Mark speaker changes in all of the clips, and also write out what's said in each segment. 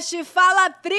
Speaker 1: podcast Fala Pri!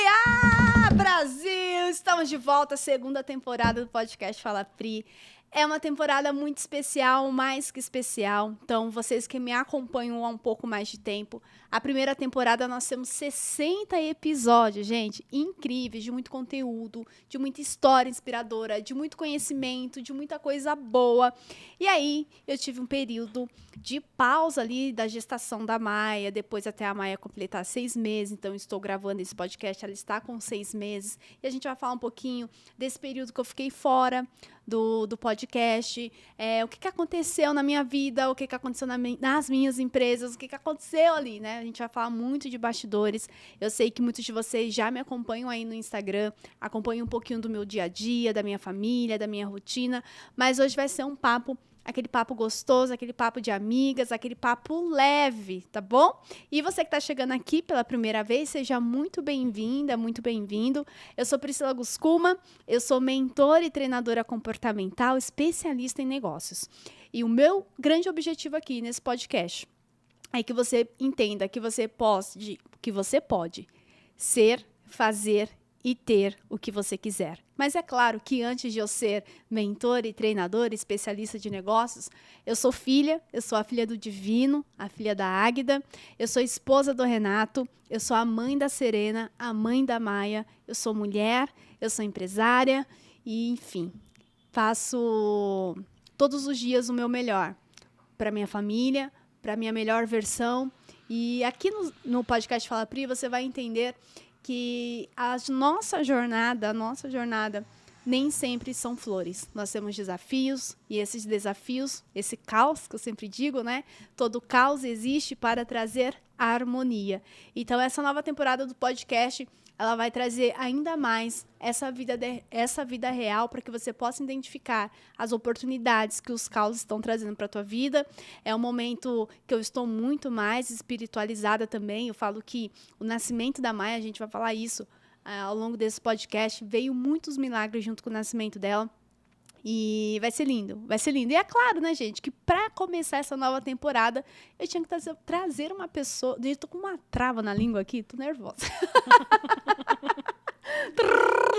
Speaker 1: Ah, Brasil! Estamos de volta, segunda temporada do podcast Fala Pri. É uma temporada muito especial, mais que especial. Então, vocês que me acompanham há um pouco mais de tempo, a primeira temporada nós temos 60 episódios, gente, incríveis, de muito conteúdo, de muita história inspiradora, de muito conhecimento, de muita coisa boa. E aí, eu tive um período de pausa ali da gestação da Maia, depois até a Maia completar 6 meses, então estou gravando esse podcast, ela está com 6 meses, e a gente vai falar um pouquinho desse período que eu fiquei fora do podcast, o que aconteceu na minha vida, o que aconteceu nas minhas empresas, o que aconteceu ali, né? A gente vai falar muito de bastidores. Eu sei que muitos de vocês já me acompanham aí no Instagram, acompanham um pouquinho do meu dia a dia, da minha família, da minha rotina, mas hoje vai ser um papo, aquele papo gostoso, aquele papo de amigas, aquele papo leve, tá bom? E você que tá chegando aqui pela primeira vez, seja muito bem-vinda, muito bem-vindo. Eu sou Priscila Guscuma, eu sou mentora e treinadora comportamental, especialista em negócios. E o meu grande objetivo aqui nesse podcast é que você entenda que você pode ser, fazer e ter o que você quiser. Mas é claro que antes de eu ser mentora e treinadora, especialista de negócios, eu sou a filha do Divino, a filha da Águida, eu sou esposa do Renato, eu sou a mãe da Serena, a mãe da Maia, eu sou mulher, eu sou empresária e, enfim, faço todos os dias o meu melhor para minha família, para minha melhor versão. E aqui no podcast Fala Pri, você vai entender que a nossa jornada nem sempre são flores. Nós temos desafios e esses desafios, esse caos que eu sempre digo, né? Todo caos existe para trazer harmonia. Então, essa nova temporada do podcast, ela vai trazer ainda mais essa vida real para que você possa identificar as oportunidades que os caos estão trazendo para a tua vida. É um momento que eu estou muito mais espiritualizada também. Eu falo que o nascimento da Maia, a gente vai falar isso ao longo desse podcast, veio muitos milagres junto com o nascimento dela. E vai ser lindo, vai ser lindo. E é claro, né, gente, que para começar essa nova temporada, eu tinha que trazer uma pessoa... Eu tô com uma trava na língua aqui, tô nervosa.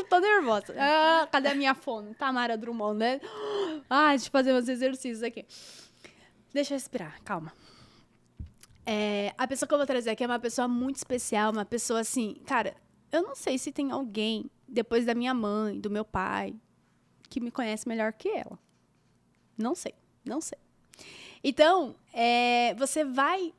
Speaker 1: Tô nervosa. Cadê a minha fone? Tamara Drummond, né? Deixa eu fazer uns exercícios aqui. Deixa eu respirar, calma. A pessoa que eu vou trazer aqui é uma pessoa muito especial, uma pessoa assim... Cara, eu não sei se tem alguém, depois da minha mãe, do meu pai, que me conhece melhor que ela. Não sei. Então, você vai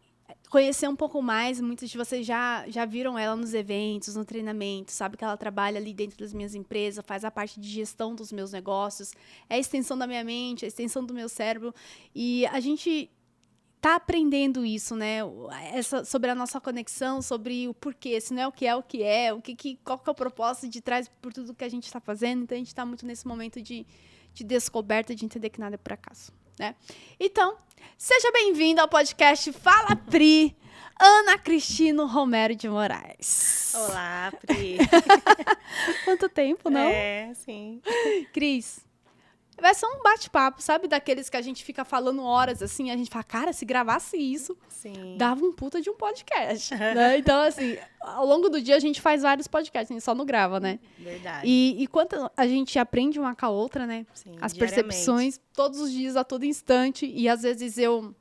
Speaker 1: conhecer um pouco mais. Muitos de vocês já viram ela nos eventos, no treinamento, sabe que ela trabalha ali dentro das minhas empresas, faz a parte de gestão dos meus negócios, é a extensão da minha mente, a extensão do meu cérebro. E a gente tá aprendendo isso, né? Sobre a nossa conexão, sobre o porquê, se não é o que é, qual que é o propósito de trás por tudo que a gente está fazendo. Então, a gente está muito nesse momento de descoberta, de entender que nada é por acaso, né? Então, seja bem-vindo ao podcast Fala Pri, Ana Cristina Romero de Moraes.
Speaker 2: Olá, Pri.
Speaker 1: Quanto tempo, não?
Speaker 2: Sim.
Speaker 1: Cris, vai ser um bate-papo, sabe? Daqueles que a gente fica falando horas, assim, a gente fala, cara, se gravasse isso,
Speaker 2: Sim.
Speaker 1: dava um puta de um podcast, né? Então, assim, ao longo do dia a gente faz vários podcasts, a gente só não grava, né?
Speaker 2: Verdade.
Speaker 1: E quanto a gente aprende uma com a outra, né?
Speaker 2: Sim,
Speaker 1: as
Speaker 2: diariamente.
Speaker 1: Percepções, todos os dias, a todo instante, e às vezes eu,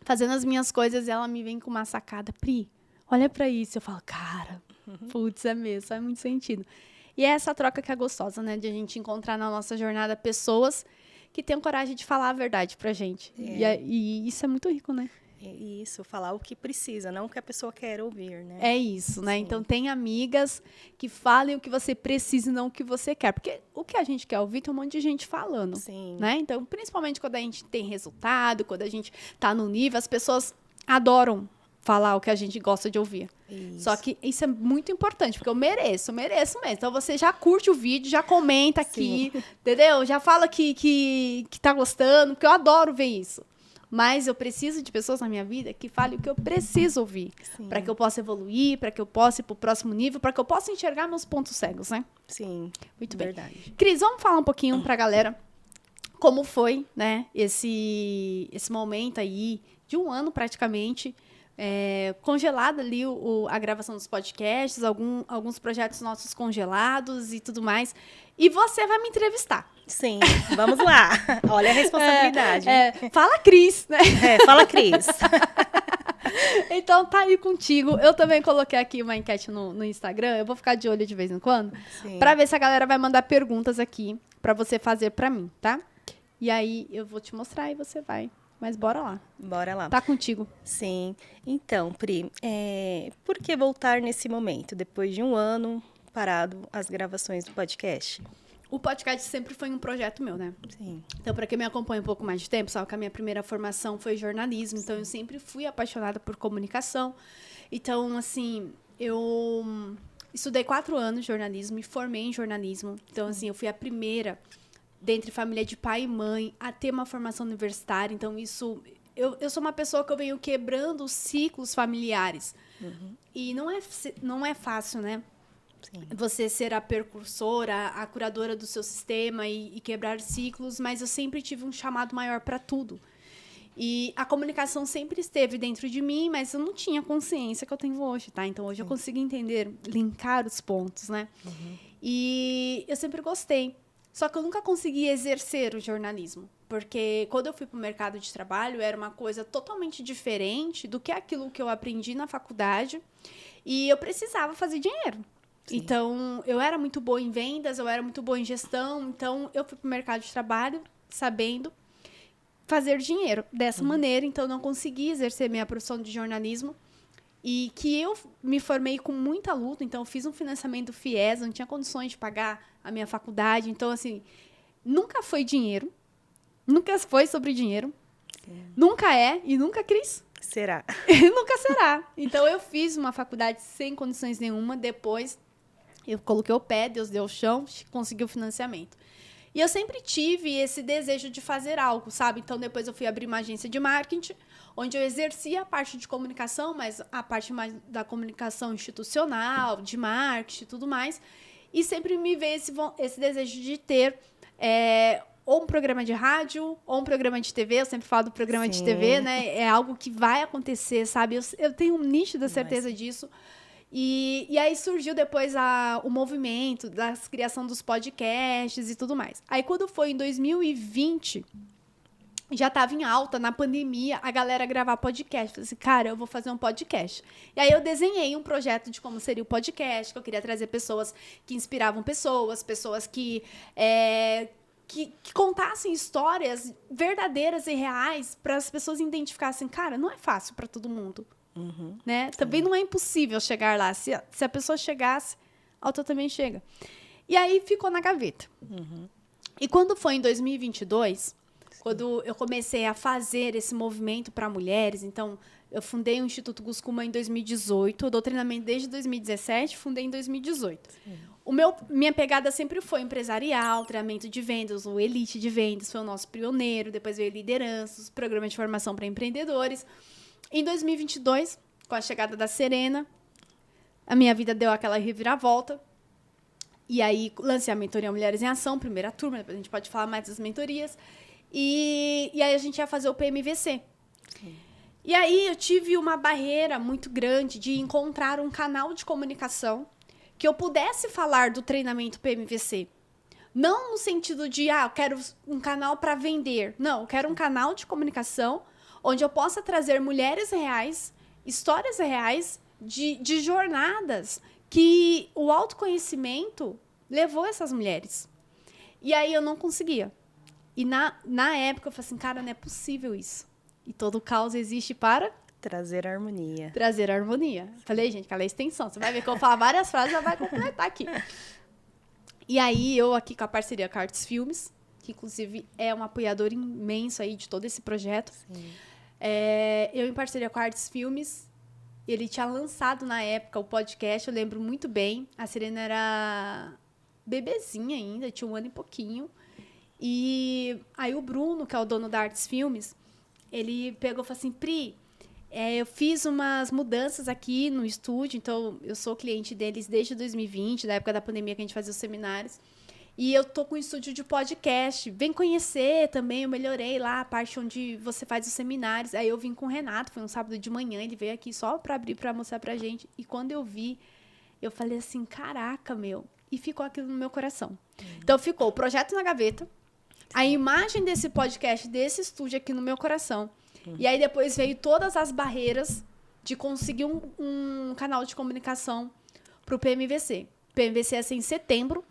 Speaker 1: fazendo as minhas coisas, ela me vem com uma sacada, Pri, olha pra isso. Eu falo, cara, putz, é mesmo, faz muito sentido. E é essa troca que é gostosa, né? De a gente encontrar na nossa jornada pessoas que tenham coragem de falar a verdade pra gente. E isso é muito rico, né?
Speaker 2: Isso, falar o que precisa, não o que a pessoa quer ouvir, né?
Speaker 1: É isso, né?
Speaker 2: Sim.
Speaker 1: Então, tem amigas que falem o que você precisa e não o que você quer. Porque o que a gente quer ouvir, tem um monte de gente falando.
Speaker 2: Sim.
Speaker 1: Né? Então, principalmente quando a gente tem resultado, quando a gente tá no nível, as pessoas adoram falar o que a gente gosta de ouvir.
Speaker 2: Isso.
Speaker 1: Só que isso é muito importante, porque eu mereço mesmo. Então, você já curte o vídeo, já comenta aqui, entendeu? Já fala que tá gostando, porque eu adoro ver isso. Mas eu preciso de pessoas na minha vida que falem o que eu preciso ouvir. Para que eu possa evoluir, para que eu possa ir pro próximo nível, para que eu possa enxergar meus pontos cegos, né?
Speaker 2: Sim,
Speaker 1: muito bem.
Speaker 2: Verdade.
Speaker 1: Cris, vamos falar um pouquinho pra galera como foi, né, esse momento aí de um ano praticamente congelado ali a gravação dos podcasts, alguns projetos nossos congelados e tudo mais. E você vai me entrevistar.
Speaker 2: Sim, vamos lá. Olha a responsabilidade.
Speaker 1: Fala, Cris, né?
Speaker 2: Fala, Cris.
Speaker 1: Então, tá aí contigo. Eu também coloquei aqui uma enquete no Instagram. Eu vou ficar de olho de vez em quando.
Speaker 2: Sim.
Speaker 1: Pra ver se a galera vai mandar perguntas aqui pra você fazer pra mim, tá? E aí, eu vou te mostrar e você vai. Mas bora lá.
Speaker 2: Bora lá.
Speaker 1: Tá contigo.
Speaker 2: Sim. Então, Pri, por que voltar nesse momento, depois de um ano parado as gravações do podcast?
Speaker 1: O podcast sempre foi um projeto meu, né?
Speaker 2: Sim.
Speaker 1: Então, para quem me acompanha um pouco mais de tempo, sabe que a minha primeira formação foi jornalismo. Então, eu sempre fui apaixonada por comunicação. Então, assim, eu estudei 4 anos de jornalismo, me formei em jornalismo. Então, assim, eu fui a primeira, dentre família de pai e mãe, a ter uma formação universitária. Então, isso... Eu sou uma pessoa que eu venho quebrando os ciclos familiares.
Speaker 2: Uhum.
Speaker 1: E não é fácil, né?
Speaker 2: Sim.
Speaker 1: Você ser a precursora, a curadora do seu sistema e quebrar ciclos, mas eu sempre tive um chamado maior para tudo. E a comunicação sempre esteve dentro de mim, mas eu não tinha consciência que eu tenho hoje, tá? Então, hoje eu consigo entender, linkar os pontos, né?
Speaker 2: Uhum.
Speaker 1: E eu sempre gostei. Só que eu nunca consegui exercer o jornalismo. Porque quando eu fui para o mercado de trabalho, era uma coisa totalmente diferente do que aquilo que eu aprendi na faculdade. E eu precisava fazer dinheiro.
Speaker 2: Sim.
Speaker 1: Então, eu era muito boa em vendas, eu era muito boa em gestão. Então, eu fui para o mercado de trabalho sabendo fazer dinheiro dessa maneira. Então, eu não consegui exercer minha profissão de jornalismo. E que eu me formei com muita luta. Então, eu fiz um financiamento do FIES, não tinha condições de pagar a minha faculdade. Então, assim, nunca foi dinheiro. Nunca foi sobre dinheiro. Sim. Nunca é e nunca, Cris?
Speaker 2: Será?
Speaker 1: Nunca será. Então, eu fiz uma faculdade sem condições nenhuma. Depois, eu coloquei o pé, Deus deu o chão, consegui o financiamento. E eu sempre tive esse desejo de fazer algo, sabe? Então, depois eu fui abrir uma agência de marketing, onde eu exercia a parte de comunicação, mas a parte mais da comunicação institucional, de marketing e tudo mais. E sempre me veio esse desejo de ter ou um programa de rádio, ou um programa de TV. Eu sempre falo do programa de TV, né? É algo que vai acontecer, sabe? Eu tenho nítida certeza disso. E aí surgiu depois o movimento da criação dos podcasts e tudo mais. Aí quando foi em 2020, já estava em alta, na pandemia, a galera gravar podcast. Falei assim, cara, eu vou fazer um podcast. E aí eu desenhei um projeto de como seria o podcast, que eu queria trazer pessoas que inspiravam pessoas que contassem histórias verdadeiras e reais para as pessoas identificassem, cara, não é fácil para todo mundo.
Speaker 2: Uhum.
Speaker 1: Né? Também não é impossível chegar lá. Se a pessoa chegasse, a outra também chega. E aí ficou na gaveta.
Speaker 2: Uhum.
Speaker 1: E quando foi em 2022, quando eu comecei a fazer esse movimento para mulheres, então eu fundei o Instituto Guscuma em 2018, eu dou treinamento desde 2017, fundei em 2018. Minha pegada sempre foi empresarial, treinamento de vendas, o Elite de Vendas foi o nosso pioneiro, depois veio lideranças, programa de formação para empreendedores. Em 2022, com a chegada da Serena, a minha vida deu aquela reviravolta. E aí, lancei a mentoria Mulheres em Ação, primeira turma, depois a gente pode falar mais das mentorias. E aí, a gente ia fazer o PMVC. Sim. E aí, eu tive uma barreira muito grande de encontrar um canal de comunicação que eu pudesse falar do treinamento PMVC. Não no sentido de, eu quero um canal para vender. Não, eu quero um canal de comunicação onde eu possa trazer mulheres reais, histórias reais de jornadas que o autoconhecimento levou essas mulheres. E aí eu não conseguia. E na época eu falei assim, cara, não é possível isso. E todo caos existe para...
Speaker 2: trazer harmonia.
Speaker 1: Trazer harmonia. Falei, gente, aquela extensão. Você vai ver que eu vou falar várias frases, ela vai completar aqui. E aí eu aqui com a parceria com a Artes Filmes, que inclusive é um apoiador imenso aí de todo esse projeto. Sim. Eu, em parceria com a Artes Filmes, ele tinha lançado na época o podcast, eu lembro muito bem. A Serena era bebezinha ainda, tinha 1 ano e pouquinho. E aí o Bruno, que é o dono da Artes Filmes, ele pegou e falou assim, Pri, eu fiz umas mudanças aqui no estúdio, então eu sou cliente deles desde 2020, da época da pandemia que a gente fazia os seminários. E eu tô com um estúdio de podcast. Vem conhecer também, eu melhorei lá a parte onde você faz os seminários. Aí eu vim com o Renato, foi um sábado de manhã, ele veio aqui só pra abrir, pra mostrar pra gente. E quando eu vi, eu falei assim, caraca, meu. E ficou aquilo no meu coração. Então ficou o projeto na gaveta, a imagem desse podcast, desse estúdio aqui no meu coração. E aí depois veio todas as barreiras de conseguir um canal de comunicação pro PMVC. O PMVC ia ser em setembro.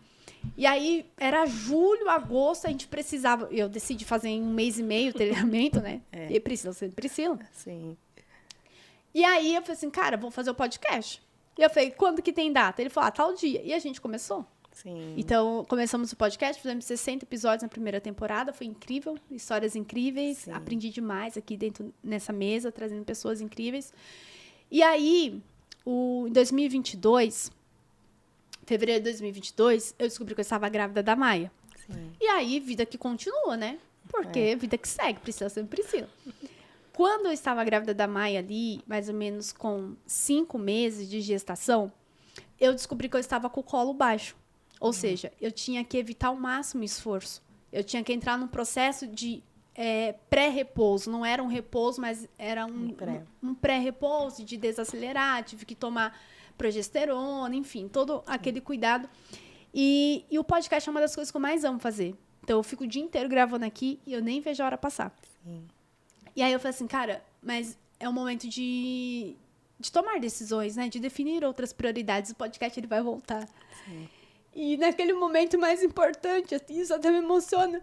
Speaker 1: E aí, era julho, agosto, a gente precisava... Eu decidi fazer em 1 mês e meio o treinamento, né? E Priscila sendo Priscila.
Speaker 2: Sim.
Speaker 1: E aí, eu falei assim, cara, vou fazer o podcast. E eu falei, quando que tem data? Ele falou, tal dia. E a gente começou.
Speaker 2: Sim.
Speaker 1: Então, começamos o podcast, fizemos 60 episódios na primeira temporada. Foi incrível, histórias incríveis.
Speaker 2: Sim.
Speaker 1: Aprendi demais aqui dentro, nessa mesa, trazendo pessoas incríveis. E aí, em 2022... fevereiro de 2022, eu descobri que eu estava grávida da Maia.
Speaker 2: Sim.
Speaker 1: E aí, vida que continua, né? Porque vida que segue, Priscila sempre Priscila. Quando eu estava grávida da Maia ali, mais ou menos com 5 meses de gestação, eu descobri que eu estava com o colo baixo. Ou seja, eu tinha que evitar ao máximo esforço. Eu tinha que entrar num processo de pré-repouso. Não era um repouso, mas era um pré-repouso de desacelerar, tive que tomar progesterona, enfim, todo aquele cuidado. E o podcast é uma das coisas que eu mais amo fazer. Então, eu fico o dia inteiro gravando aqui e eu nem vejo a hora passar.
Speaker 2: Sim.
Speaker 1: E aí eu falei assim, cara, mas é um momento de tomar decisões, né? De definir outras prioridades. O podcast, ele vai voltar.
Speaker 2: Sim.
Speaker 1: E naquele momento mais importante, assim, isso até me emociona,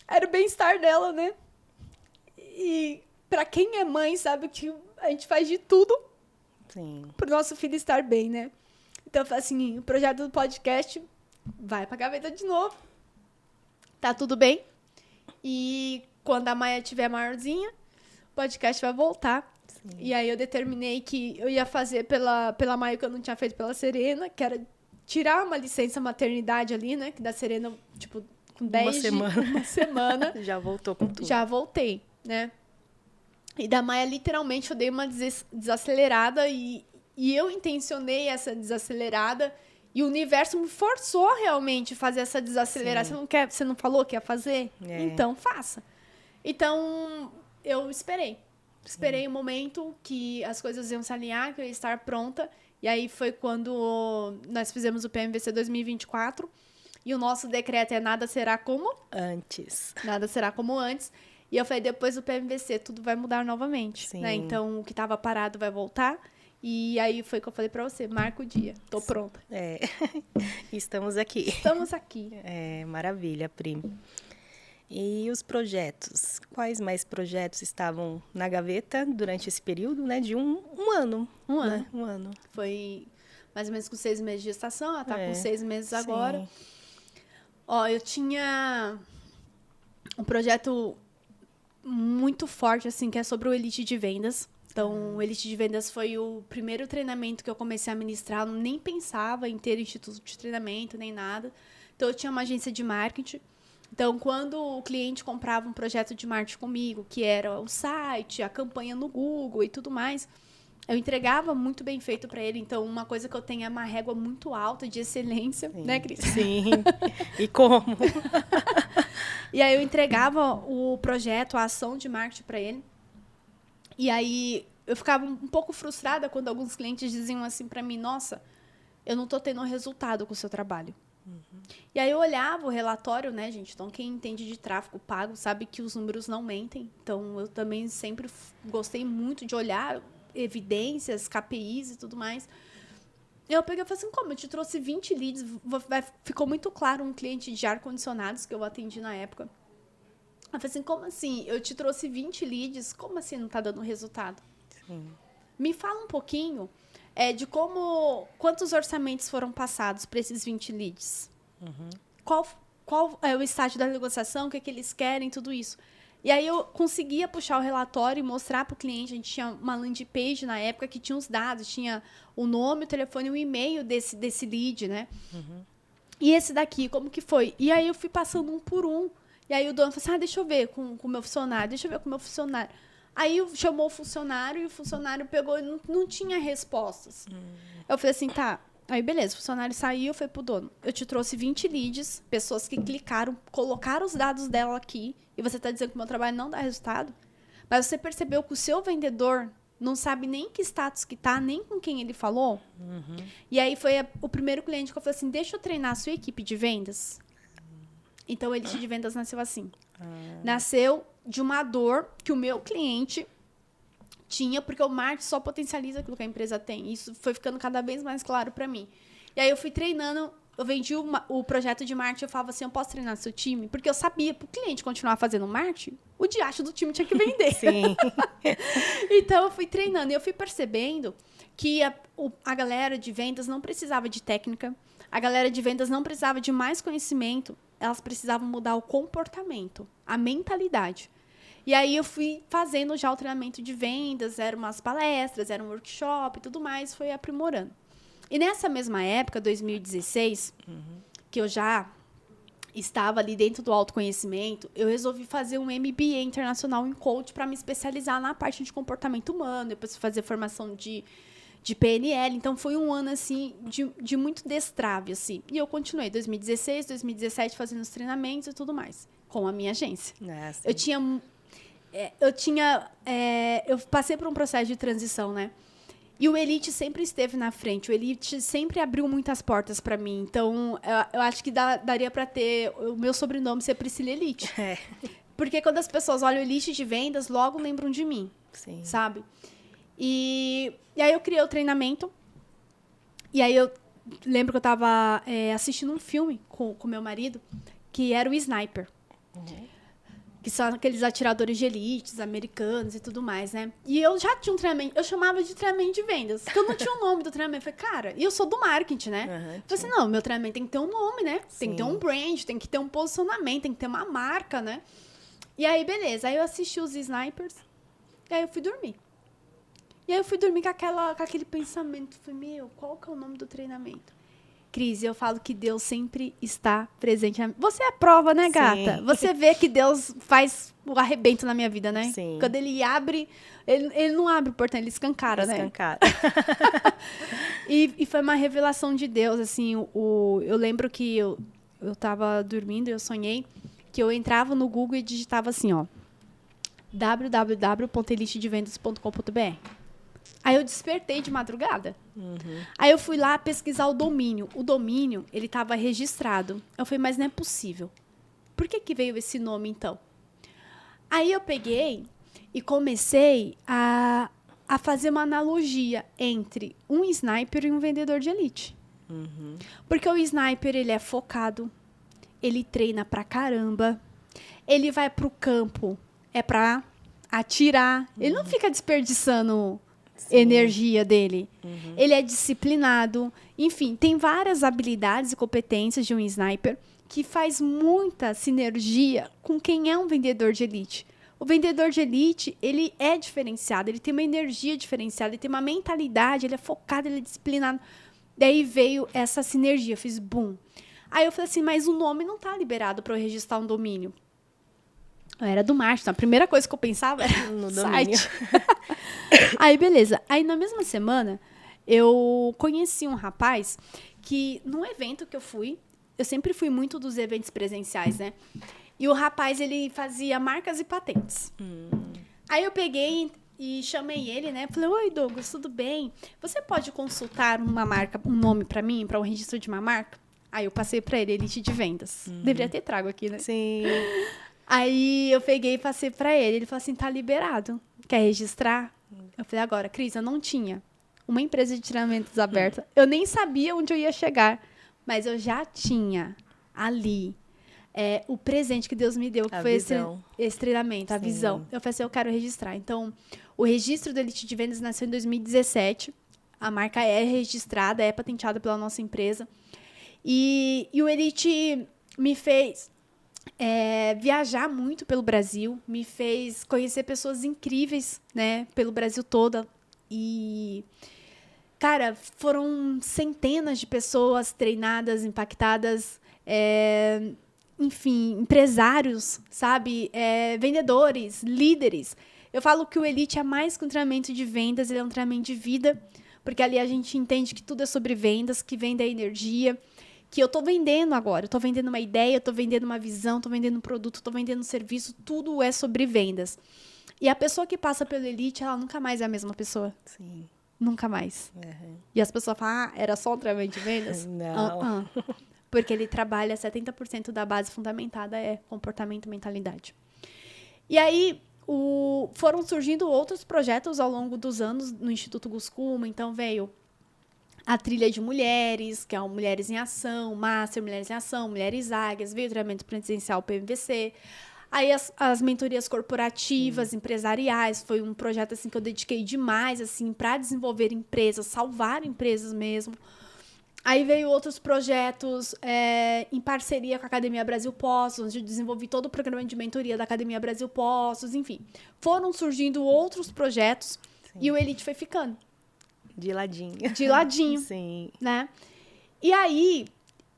Speaker 1: era o bem-estar dela, né? E pra quem é mãe, sabe que a gente faz de tudo
Speaker 2: Sim.
Speaker 1: pro nosso filho estar bem, né? Então, eu falei assim, o projeto do podcast vai pra gaveta de novo. Tá tudo bem. E quando a Maia tiver maiorzinha, o podcast vai voltar.
Speaker 2: Sim.
Speaker 1: E aí eu determinei que eu ia fazer pela Maia o que eu não tinha feito pela Serena, que era tirar uma licença maternidade ali, né? Que da Serena, tipo, com 10 uma semana.
Speaker 2: Já voltou com tudo.
Speaker 1: Já voltei, né? E da Maia, literalmente, eu dei uma desacelerada e eu intencionei essa desacelerada e o universo me forçou realmente a fazer essa desaceleração. Você não falou que ia fazer? Então, faça. Então, eu esperei. Esperei o momento que as coisas iam se alinhar, que eu ia estar pronta. E aí foi quando nós fizemos o PMVC 2024. E o nosso decreto é nada será como?
Speaker 2: Antes.
Speaker 1: Nada será como antes. E eu falei, depois do PMVC, tudo vai mudar novamente. Né? Então, o que estava parado vai voltar. E aí foi que eu falei pra você, marca o dia. Tô pronta.
Speaker 2: Estamos aqui.
Speaker 1: Estamos aqui.
Speaker 2: Maravilha, Pri. E os projetos? Quais mais projetos estavam na gaveta durante esse período, né? De um ano.
Speaker 1: Um
Speaker 2: né?
Speaker 1: ano.
Speaker 2: Um ano.
Speaker 1: Foi mais ou menos com 6 meses de gestação. Ela tá com 6 meses agora. Ó, eu tinha um projeto muito forte, assim, que é sobre o Elite de Vendas. Então, o Elite de Vendas foi o primeiro treinamento que eu comecei a ministrar. Eu nem pensava em ter instituto de treinamento, nem nada. Então, eu tinha uma agência de marketing. Então, quando o cliente comprava um projeto de marketing comigo, que era o site, a campanha no Google e tudo mais, eu entregava muito bem feito para ele. Então, uma coisa que eu tenho é uma régua muito alta de excelência, né, Cris?
Speaker 2: Sim. E como?
Speaker 1: E aí, eu entregava o projeto, a ação de marketing para ele. E aí, eu ficava um pouco frustrada quando alguns clientes diziam assim para mim, nossa, eu não tô tendo resultado com o seu trabalho. E aí eu olhava o relatório, né, gente? Então, quem entende de tráfego pago sabe que os números não mentem. Então, eu também sempre gostei muito de olhar evidências, KPIs e tudo mais. E eu peguei e falei assim, como? Eu te trouxe 20 leads. Ficou muito claro um cliente de ar-condicionados que eu atendi na época. Eu falei assim, como assim? Eu te trouxe 20 leads, como assim não tá dando resultado?
Speaker 2: Sim.
Speaker 1: Me fala um pouquinho de quantos orçamentos foram passados para esses 20 leads. Qual é o estágio da negociação, o que é que eles querem, tudo isso. E aí eu conseguia puxar o relatório e mostrar para o cliente. A gente tinha uma landing page na época que tinha os dados, tinha o nome, o telefone e o e-mail desse lead, né? E esse daqui, como que foi? E aí eu fui passando um por um. E aí o dono falou assim, deixa eu ver com o meu funcionário, Aí chamou o funcionário e o funcionário pegou e não tinha respostas. Eu falei assim, tá, Aí, beleza, o funcionário saiu, foi pro dono. Eu te trouxe 20 leads, pessoas que clicaram, colocaram os dados dela aqui, e você tá dizendo que o meu trabalho não dá resultado? Mas você percebeu que o seu vendedor não sabe nem que status que tá, nem com quem ele falou? E aí foi o primeiro cliente que eu falei assim, deixa eu treinar a sua equipe de vendas. Então, o Elite de Vendas nasceu assim. Nasceu de uma dor que o meu cliente tinha, porque o marketing só potencializa aquilo que a empresa tem. Isso foi ficando cada vez mais claro para mim. E aí eu fui treinando, eu vendi o projeto de marketing, eu falava assim, eu posso treinar seu time? Porque eu sabia, pro cliente continuar fazendo marketing, o diacho do time tinha que vender.
Speaker 2: Sim.
Speaker 1: Então eu fui treinando e eu fui percebendo que a galera de vendas não precisava de técnica, a galera de vendas não precisava de mais conhecimento, elas precisavam mudar o comportamento, a mentalidade. E aí eu fui fazendo já o treinamento de vendas, eram umas palestras, era um workshop e tudo mais, foi aprimorando. E nessa mesma época, 2016, que eu já estava ali dentro do autoconhecimento, eu resolvi fazer um MBA internacional em coach para me especializar na parte de comportamento humano, depois fazer formação de PNL. Então, foi um ano, assim, de muito destrave, assim. E eu continuei, 2016, 2017, fazendo os treinamentos e tudo mais, com a minha agência.
Speaker 2: Nossa.
Speaker 1: Eu passei por um processo de transição, né? E o Elite sempre esteve na frente. O Elite sempre abriu muitas portas para mim. Então, eu acho que daria para ter o meu sobrenome ser Priscila Elite.
Speaker 2: É.
Speaker 1: Porque quando as pessoas olham Elite de vendas, logo lembram de mim.
Speaker 2: Sim.
Speaker 1: Sabe? E aí eu criei o treinamento. E aí eu lembro que eu estava assistindo um filme com meu marido, que era o Sniper. Que são aqueles atiradores de elites, americanos e tudo mais, né? E eu já tinha um treinamento, eu chamava de treinamento de vendas, porque eu não tinha o nome do treinamento. Eu falei, cara, e eu sou do marketing, né? Eu falei assim, não, meu treinamento tem que ter um nome, né?
Speaker 2: Sim.
Speaker 1: Tem que ter um brand, tem que ter um posicionamento, tem que ter uma marca, né? E aí, beleza. Aí eu assisti os Snipers, e aí eu fui dormir. E aí eu fui dormir com aquele pensamento. Falei, meu, qual que é o nome do treinamento? Cris, eu falo que Deus sempre está presente. Você é a prova, né, gata?
Speaker 2: Sim.
Speaker 1: Você vê que Deus faz o arrebento na minha vida, né?
Speaker 2: Sim.
Speaker 1: Quando ele abre, ele não abre o portão, ele escancara, né?
Speaker 2: Escancara.
Speaker 1: E foi uma revelação de Deus, assim. Eu lembro que eu tava dormindo e eu sonhei que eu entrava no Google e digitava assim, ó, www.elitedevendas.com.br. Aí eu despertei de madrugada. Aí eu fui lá pesquisar o domínio. O domínio, ele estava registrado. Eu falei, mas não é possível. Por que veio esse nome, então? Aí eu peguei e comecei a fazer uma analogia entre um sniper e um vendedor de elite. Porque o sniper, ele é focado, ele treina pra caramba, ele vai pro campo, é pra atirar, ele não fica desperdiçando energia dele. Ele é disciplinado. Enfim, tem várias habilidades e competências de um sniper que faz muita sinergia com quem é um vendedor de elite. O vendedor de elite, ele é diferenciado, ele tem uma energia diferenciada, ele tem uma mentalidade, ele é focado, ele é disciplinado. Daí veio essa sinergia, eu fiz boom. Aí eu falei assim, mas o nome não está liberado para eu registrar um domínio. Eu era do marketing, a primeira coisa que eu pensava era
Speaker 2: no
Speaker 1: site.
Speaker 2: domínio.
Speaker 1: Aí, beleza. Aí, na mesma semana, eu conheci um rapaz que, num evento que eu fui, eu sempre fui muito dos eventos presenciais, né? E o rapaz, ele fazia marcas e patentes. Aí eu peguei e chamei ele, né? Falei, oi, Douglas, tudo bem? Você pode consultar uma marca, um nome pra mim, pra um registro de uma marca? Aí eu passei pra ele, Elite de Vendas. Deveria ter trago aqui, né?
Speaker 2: Sim.
Speaker 1: Aí eu peguei e passei pra ele. Ele falou assim, tá liberado. Quer registrar? Eu falei, agora, Cris, eu não tinha uma empresa de treinamentos aberta. Eu nem sabia onde eu ia chegar. Mas eu já tinha ali o presente que Deus me deu, que foi esse treinamento, a visão. Eu falei assim, eu quero registrar. Então, o registro do Elite de Vendas nasceu em 2017. A marca é registrada, é patenteada pela nossa empresa. E o Elite me fez viajar muito pelo Brasil, me fez conhecer pessoas incríveis, né, pelo Brasil todo. E, cara, foram centenas de pessoas treinadas, impactadas, enfim, empresários, sabe, vendedores, líderes. Eu falo que o Elite é mais que um treinamento de vendas, ele é um treinamento de vida, porque ali a gente entende que tudo é sobre vendas, que venda é energia, que eu tô vendendo agora, eu tô vendendo uma ideia, eu tô vendendo uma visão, tô vendendo um produto, tô vendendo um serviço, tudo é sobre vendas. E a pessoa que passa pelo Elite, ela nunca mais é a mesma pessoa.
Speaker 2: Sim.
Speaker 1: Nunca mais. E as pessoas falam, era só um treinamento de vendas?
Speaker 2: Não.
Speaker 1: Porque ele trabalha 70% da base fundamentada é comportamento e mentalidade. E aí, foram surgindo outros projetos ao longo dos anos no Instituto Guscuma. Então, veio a trilha de mulheres, que é o Mulheres em Ação, Master Mulheres em Ação, Mulheres Águias, veio o treinamento presencial PMVC. Aí as mentorias corporativas, empresariais, foi um projeto assim que eu dediquei demais assim para desenvolver empresas, salvar empresas mesmo. Aí veio outros projetos em parceria com a Academia Brasil Postos, onde eu desenvolvi todo o programa de mentoria da Academia Brasil Postos, enfim. Foram surgindo outros projetos e o Elite foi ficando.
Speaker 2: De ladinho.
Speaker 1: De ladinho.
Speaker 2: Sim.
Speaker 1: Né? E aí,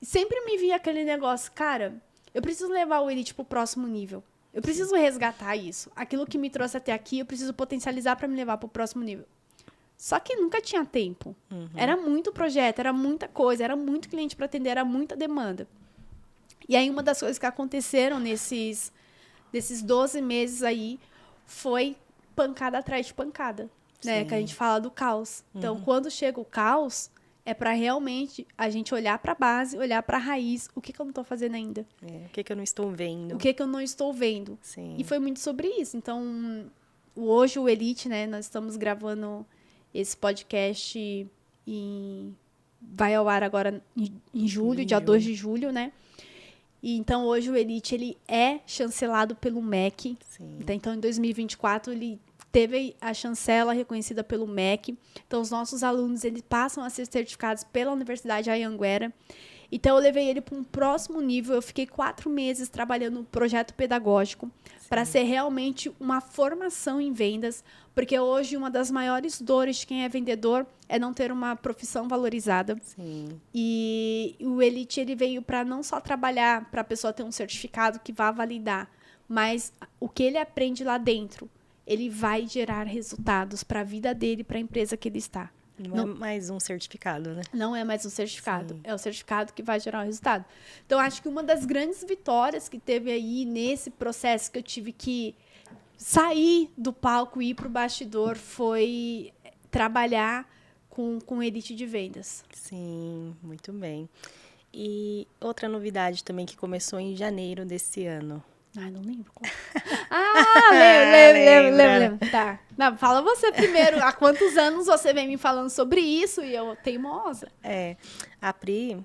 Speaker 1: sempre me vinha aquele negócio, cara, eu preciso levar o Elite pro próximo nível. Eu preciso resgatar isso. Aquilo que me trouxe até aqui, eu preciso potencializar para me levar pro próximo nível. Só que nunca tinha tempo. Era muito projeto, era muita coisa, era muito cliente para atender, era muita demanda. E aí, uma das coisas que aconteceram desses 12 meses aí foi pancada atrás de pancada. Né? Que a gente fala do caos. Então, quando chega o caos, é para realmente a gente olhar para a base, olhar para a raiz. O que eu não estou fazendo ainda?
Speaker 2: O que eu não estou vendo?
Speaker 1: O que eu não estou vendo?
Speaker 2: Sim.
Speaker 1: E foi muito sobre isso. Então, hoje o Elite, né? Nós estamos gravando esse podcast vai ao ar agora em julho, dia 2 de julho, né? E, então, hoje o Elite, ele é chancelado pelo MEC.
Speaker 2: Sim.
Speaker 1: Então, em 2024, ele teve a chancela reconhecida pelo MEC. Então, os nossos alunos, eles passam a ser certificados pela Universidade Anhanguera. Então, eu levei ele para um próximo nível. Eu fiquei 4 meses trabalhando no projeto pedagógico para ser realmente uma formação em vendas. Porque hoje, uma das maiores dores de quem é vendedor é não ter uma profissão valorizada.
Speaker 2: Sim.
Speaker 1: E o Elite, ele veio para não só trabalhar para a pessoa ter um certificado que vá validar, mas o que ele aprende lá dentro, ele vai gerar resultados para a vida dele, para a empresa que ele está.
Speaker 2: Não é mais um certificado, né?
Speaker 1: Não é mais um certificado.
Speaker 2: Sim.
Speaker 1: É o certificado que vai gerar o resultado. Então, acho que uma das grandes vitórias que teve aí nesse processo que eu tive que sair do palco e ir para o bastidor foi trabalhar com elite de vendas.
Speaker 2: Sim, muito bem. E outra novidade também que começou em janeiro desse ano.
Speaker 1: Ai, não lembro qual. Lembro. Tá. Não, fala você primeiro. Há quantos anos você vem me falando sobre isso e eu teimosa?
Speaker 2: A Pri,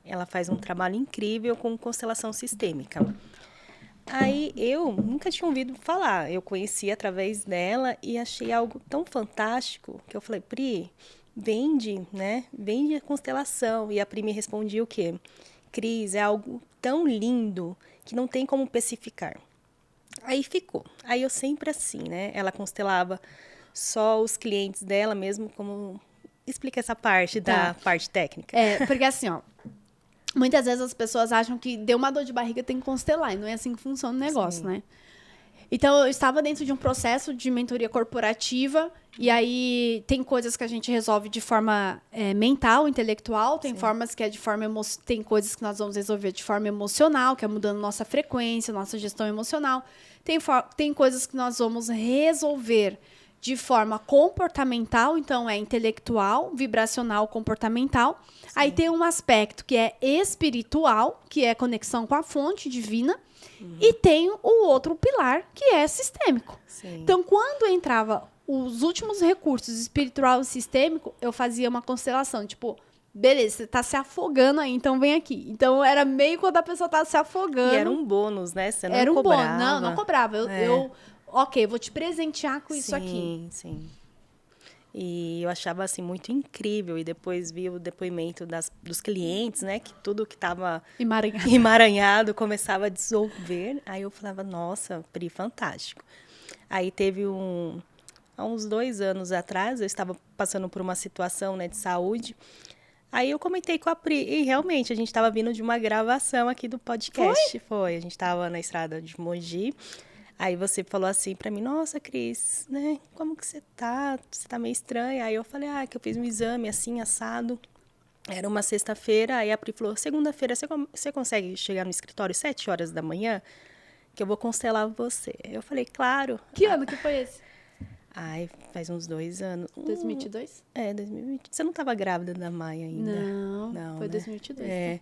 Speaker 2: ela faz um trabalho incrível com constelação sistêmica. Aí eu nunca tinha ouvido falar. Eu conheci através dela e achei algo tão fantástico que eu falei, Pri, vende, né? Vende a constelação. E a Pri me respondia o quê? Cris, é algo tão lindo que não tem como especificar. Aí ficou. Aí eu sempre assim, né? Ela constelava só os clientes dela mesmo, como... Explica essa parte da parte técnica.
Speaker 1: Porque assim, ó, muitas vezes as pessoas acham que deu uma dor de barriga, tem que constelar, e não é assim que funciona o negócio, né? Então, eu estava dentro de um processo de mentoria corporativa, e aí tem coisas que a gente resolve de forma mental, intelectual, tem formas que é de forma tem coisas que nós vamos resolver de forma emocional, que é mudando nossa frequência, nossa gestão emocional. Tem coisas que nós vamos resolver de forma comportamental, então é intelectual, vibracional, comportamental. Sim. Aí tem um aspecto que é espiritual, que é conexão com a fonte divina, e tem o outro pilar, que é sistêmico.
Speaker 2: Sim.
Speaker 1: Então, quando entrava os últimos recursos, espiritual e sistêmico, eu fazia uma constelação, tipo, beleza, você tá se afogando aí, então vem aqui. Então, era meio quando a pessoa tá se afogando.
Speaker 2: E era um bônus, né? Você não
Speaker 1: era um
Speaker 2: cobrava.
Speaker 1: Bônus. Não cobrava. Eu ok, vou te presentear com isso aqui.
Speaker 2: Sim. E eu achava, assim, muito incrível. E depois vi o depoimento dos clientes, né? Que tudo que estava emaranhado começava a dissolver. Aí eu falava, nossa, Pri, fantástico. Aí teve há uns 2 anos atrás, eu estava passando por uma situação, né, de saúde. Aí eu comentei com a Pri, e realmente, a gente estava vindo de uma gravação aqui do podcast. Foi. A gente estava na estrada de Mogi. Aí você falou assim pra mim, nossa, Cris, né? Como que você tá? Você tá meio estranha. Aí eu falei, que eu fiz um exame assim, assado. Era uma sexta-feira, aí a Pri falou, segunda-feira você consegue chegar no escritório 7 horas da manhã? Que eu vou constelar você. Eu falei, claro.
Speaker 1: Que ano que foi esse?
Speaker 2: Ai, faz uns 2 anos.
Speaker 1: 2022?
Speaker 2: 2020. Você não estava grávida da Maia ainda?
Speaker 1: Não, foi
Speaker 2: né?
Speaker 1: 2022.
Speaker 2: É.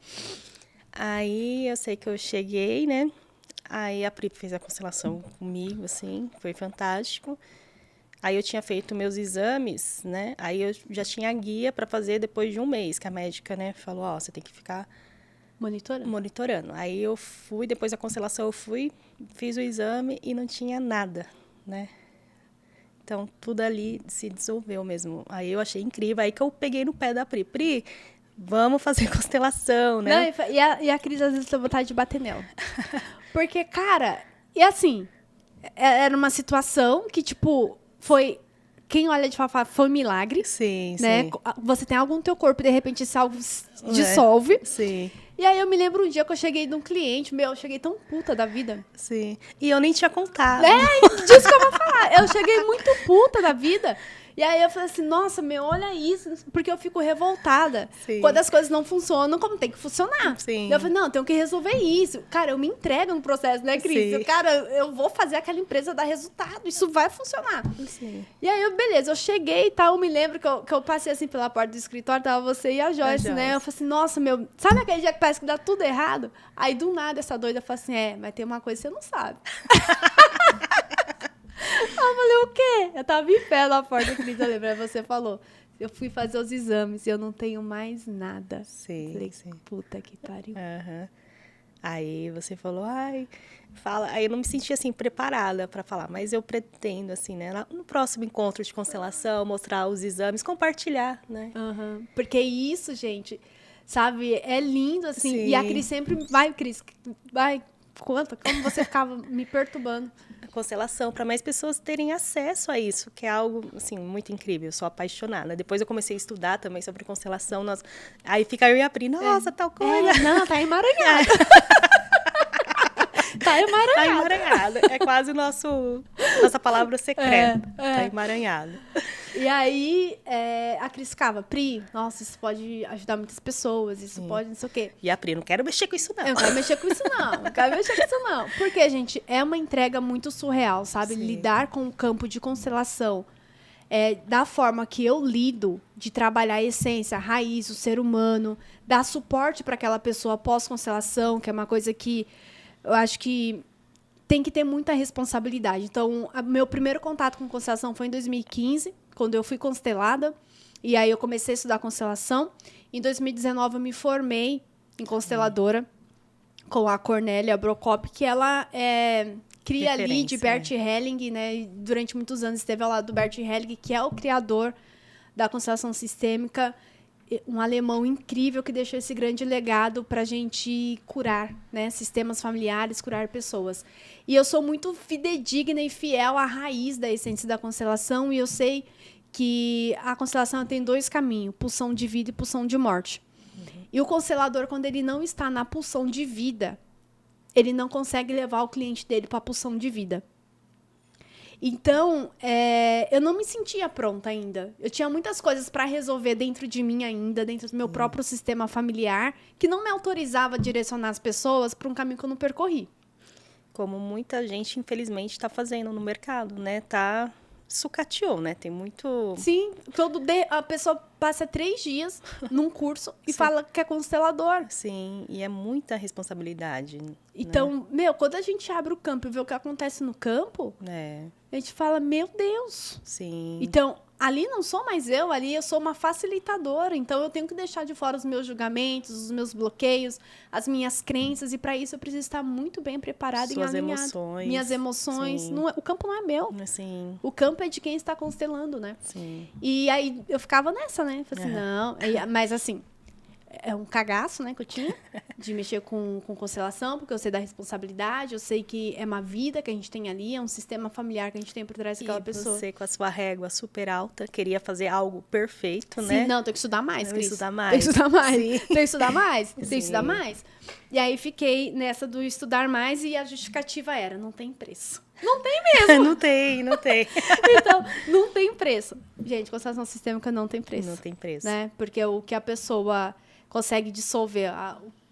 Speaker 2: Aí eu sei que eu cheguei, né? Aí a Pri fez a constelação comigo, assim, foi fantástico. Aí eu tinha feito meus exames, né? Aí eu já tinha a guia para fazer depois de um mês, que a médica, né, falou, você tem que ficar monitorando. Aí eu fui, depois da constelação eu fui, fiz o exame e não tinha nada, né? Então, tudo ali se dissolveu mesmo. Aí eu achei incrível. Aí que eu peguei no pé da Pri. Pri, vamos fazer constelação, né?
Speaker 1: Não, e a Cris às vezes tem vontade de bater nela. Porque, cara, e assim, era uma situação que, tipo, foi... Quem olha de fora foi um milagre.
Speaker 2: Sim,
Speaker 1: né?
Speaker 2: sim.
Speaker 1: Você tem algo no teu corpo e, de repente, esse algo dissolve.
Speaker 2: Sim.
Speaker 1: E aí eu me lembro um dia que eu cheguei num cliente, eu cheguei tão puta da vida.
Speaker 2: Sim. E eu nem tinha contado.
Speaker 1: Disso que eu vou falar. Eu cheguei muito puta da vida. E aí eu falei assim, nossa, olha isso. Porque eu fico revoltada.
Speaker 2: Sim.
Speaker 1: Quando as coisas não funcionam como tem que funcionar.
Speaker 2: Sim.
Speaker 1: E eu falei, não, tenho que resolver isso. Cara, eu me entrego no processo, né, Cris?
Speaker 2: Sim.
Speaker 1: Cara, eu vou fazer aquela empresa dar resultado. Isso vai funcionar.
Speaker 2: Sim.
Speaker 1: E aí, beleza, eu cheguei e tal. Eu me lembro que eu passei assim pela porta do escritório, tava você e a Joyce, né? Eu falei assim, nossa, sabe aquele dia que parece que dá tudo errado? Aí, do nada, essa doida fala assim, mas tem uma coisa que você não sabe. Eu falei, o quê? Eu tava em pé na porta, Cris, eu lembro. Aí você falou, eu fui fazer os exames e eu não tenho mais nada.
Speaker 2: Sim,
Speaker 1: falei,
Speaker 2: sim.
Speaker 1: puta que pariu.
Speaker 2: Uhum. Aí você falou, fala. Aí eu não me senti, assim, preparada para falar, mas eu pretendo, assim, né, no próximo encontro de constelação, mostrar os exames, compartilhar, né?
Speaker 1: Uhum. Porque isso, gente, sabe, é lindo, assim.
Speaker 2: Sim.
Speaker 1: E a Cris sempre, Cris, conta, como você ficava me perturbando.
Speaker 2: Constelação, para mais pessoas terem acesso a isso, que é algo, assim, muito incrível. Eu sou apaixonada. Depois eu comecei a estudar também sobre constelação. Aí fica eu e a Pri, nossa, tal coisa.
Speaker 1: Não, tá emaranhada. Tá emaranhada.
Speaker 2: Tá emaranhada. É quase nossa palavra secreta. Tá emaranhada.
Speaker 1: E aí, a Cris ficava, Pri, nossa, isso pode ajudar muitas pessoas, isso pode não sei o quê.
Speaker 2: E a Pri, não quero mexer com isso, não.
Speaker 1: Eu não quero mexer com isso, não. Porque, gente, é uma entrega muito surreal, sabe?
Speaker 2: Sim.
Speaker 1: Lidar com o campo de constelação da forma que eu lido, de trabalhar a essência, a raiz, o ser humano, dar suporte para aquela pessoa pós-constelação, que é uma coisa que eu acho que tem que ter muita responsabilidade. Então, meu primeiro contato com constelação foi em 2015, quando eu fui constelada. E aí eu comecei a estudar constelação. Em 2019 eu me formei em consteladora com a Cornélia Brocop, que ela cria ali de Bert Helling, né? E durante muitos anos esteve ao lado do Bert Helling, que é o criador da constelação sistêmica, um alemão incrível que deixou esse grande legado para a gente curar, né, sistemas familiares, curar pessoas. E eu sou muito fidedigna e fiel à raiz da essência da constelação, e eu sei que a constelação tem 2 caminhos, pulsão de vida e pulsão de morte. E o constelador, quando ele não está na pulsão de vida, ele não consegue levar o cliente dele para a pulsão de vida. Então, eu não me sentia pronta ainda. Eu tinha muitas coisas para resolver dentro de mim ainda, dentro do meu próprio sistema familiar, que não me autorizava a direcionar as pessoas para um caminho que eu não percorri.
Speaker 2: Como muita gente, infelizmente, está fazendo no mercado, né? Sucateou, né? Tem muito...
Speaker 1: Sim, a pessoa passa 3 dias num curso e fala que é constelador.
Speaker 2: Sim, e é muita responsabilidade.
Speaker 1: Então, quando a gente abre o campo e vê o que acontece no campo, a gente fala, meu Deus.
Speaker 2: Sim.
Speaker 1: Então, ali não sou mais eu, ali eu sou uma facilitadora. Então, eu tenho que deixar de fora os meus julgamentos, os meus bloqueios, as minhas crenças. E, para isso, eu preciso estar muito bem preparada e alinhada.
Speaker 2: Emoções.
Speaker 1: Minhas emoções. O campo não é meu.
Speaker 2: Sim.
Speaker 1: O campo é de quem está constelando, né?
Speaker 2: Sim.
Speaker 1: E aí, eu ficava nessa, né? Falei assim, não. Mas, assim, é um cagaço, né, que eu tinha de mexer com constelação, porque eu sei da responsabilidade, eu sei que é uma vida que a gente tem ali, é um sistema familiar que a gente tem por trás daquela pessoa.
Speaker 2: E você, com a sua régua super alta, queria fazer algo perfeito,
Speaker 1: Sim,
Speaker 2: né?
Speaker 1: Não, tem que estudar mais, Cris.
Speaker 2: Estudar mais.
Speaker 1: Tem que estudar mais.
Speaker 2: Sim.
Speaker 1: Tem que estudar mais. Tem que
Speaker 2: Sim.
Speaker 1: estudar mais. E aí fiquei nessa do estudar mais e a justificativa era, não tem preço. Não tem mesmo.
Speaker 2: Não tem, não tem.
Speaker 1: Então, não tem preço. Gente, constelação sistêmica não tem preço.
Speaker 2: Não tem preço.
Speaker 1: Né? Porque o que a pessoa consegue dissolver,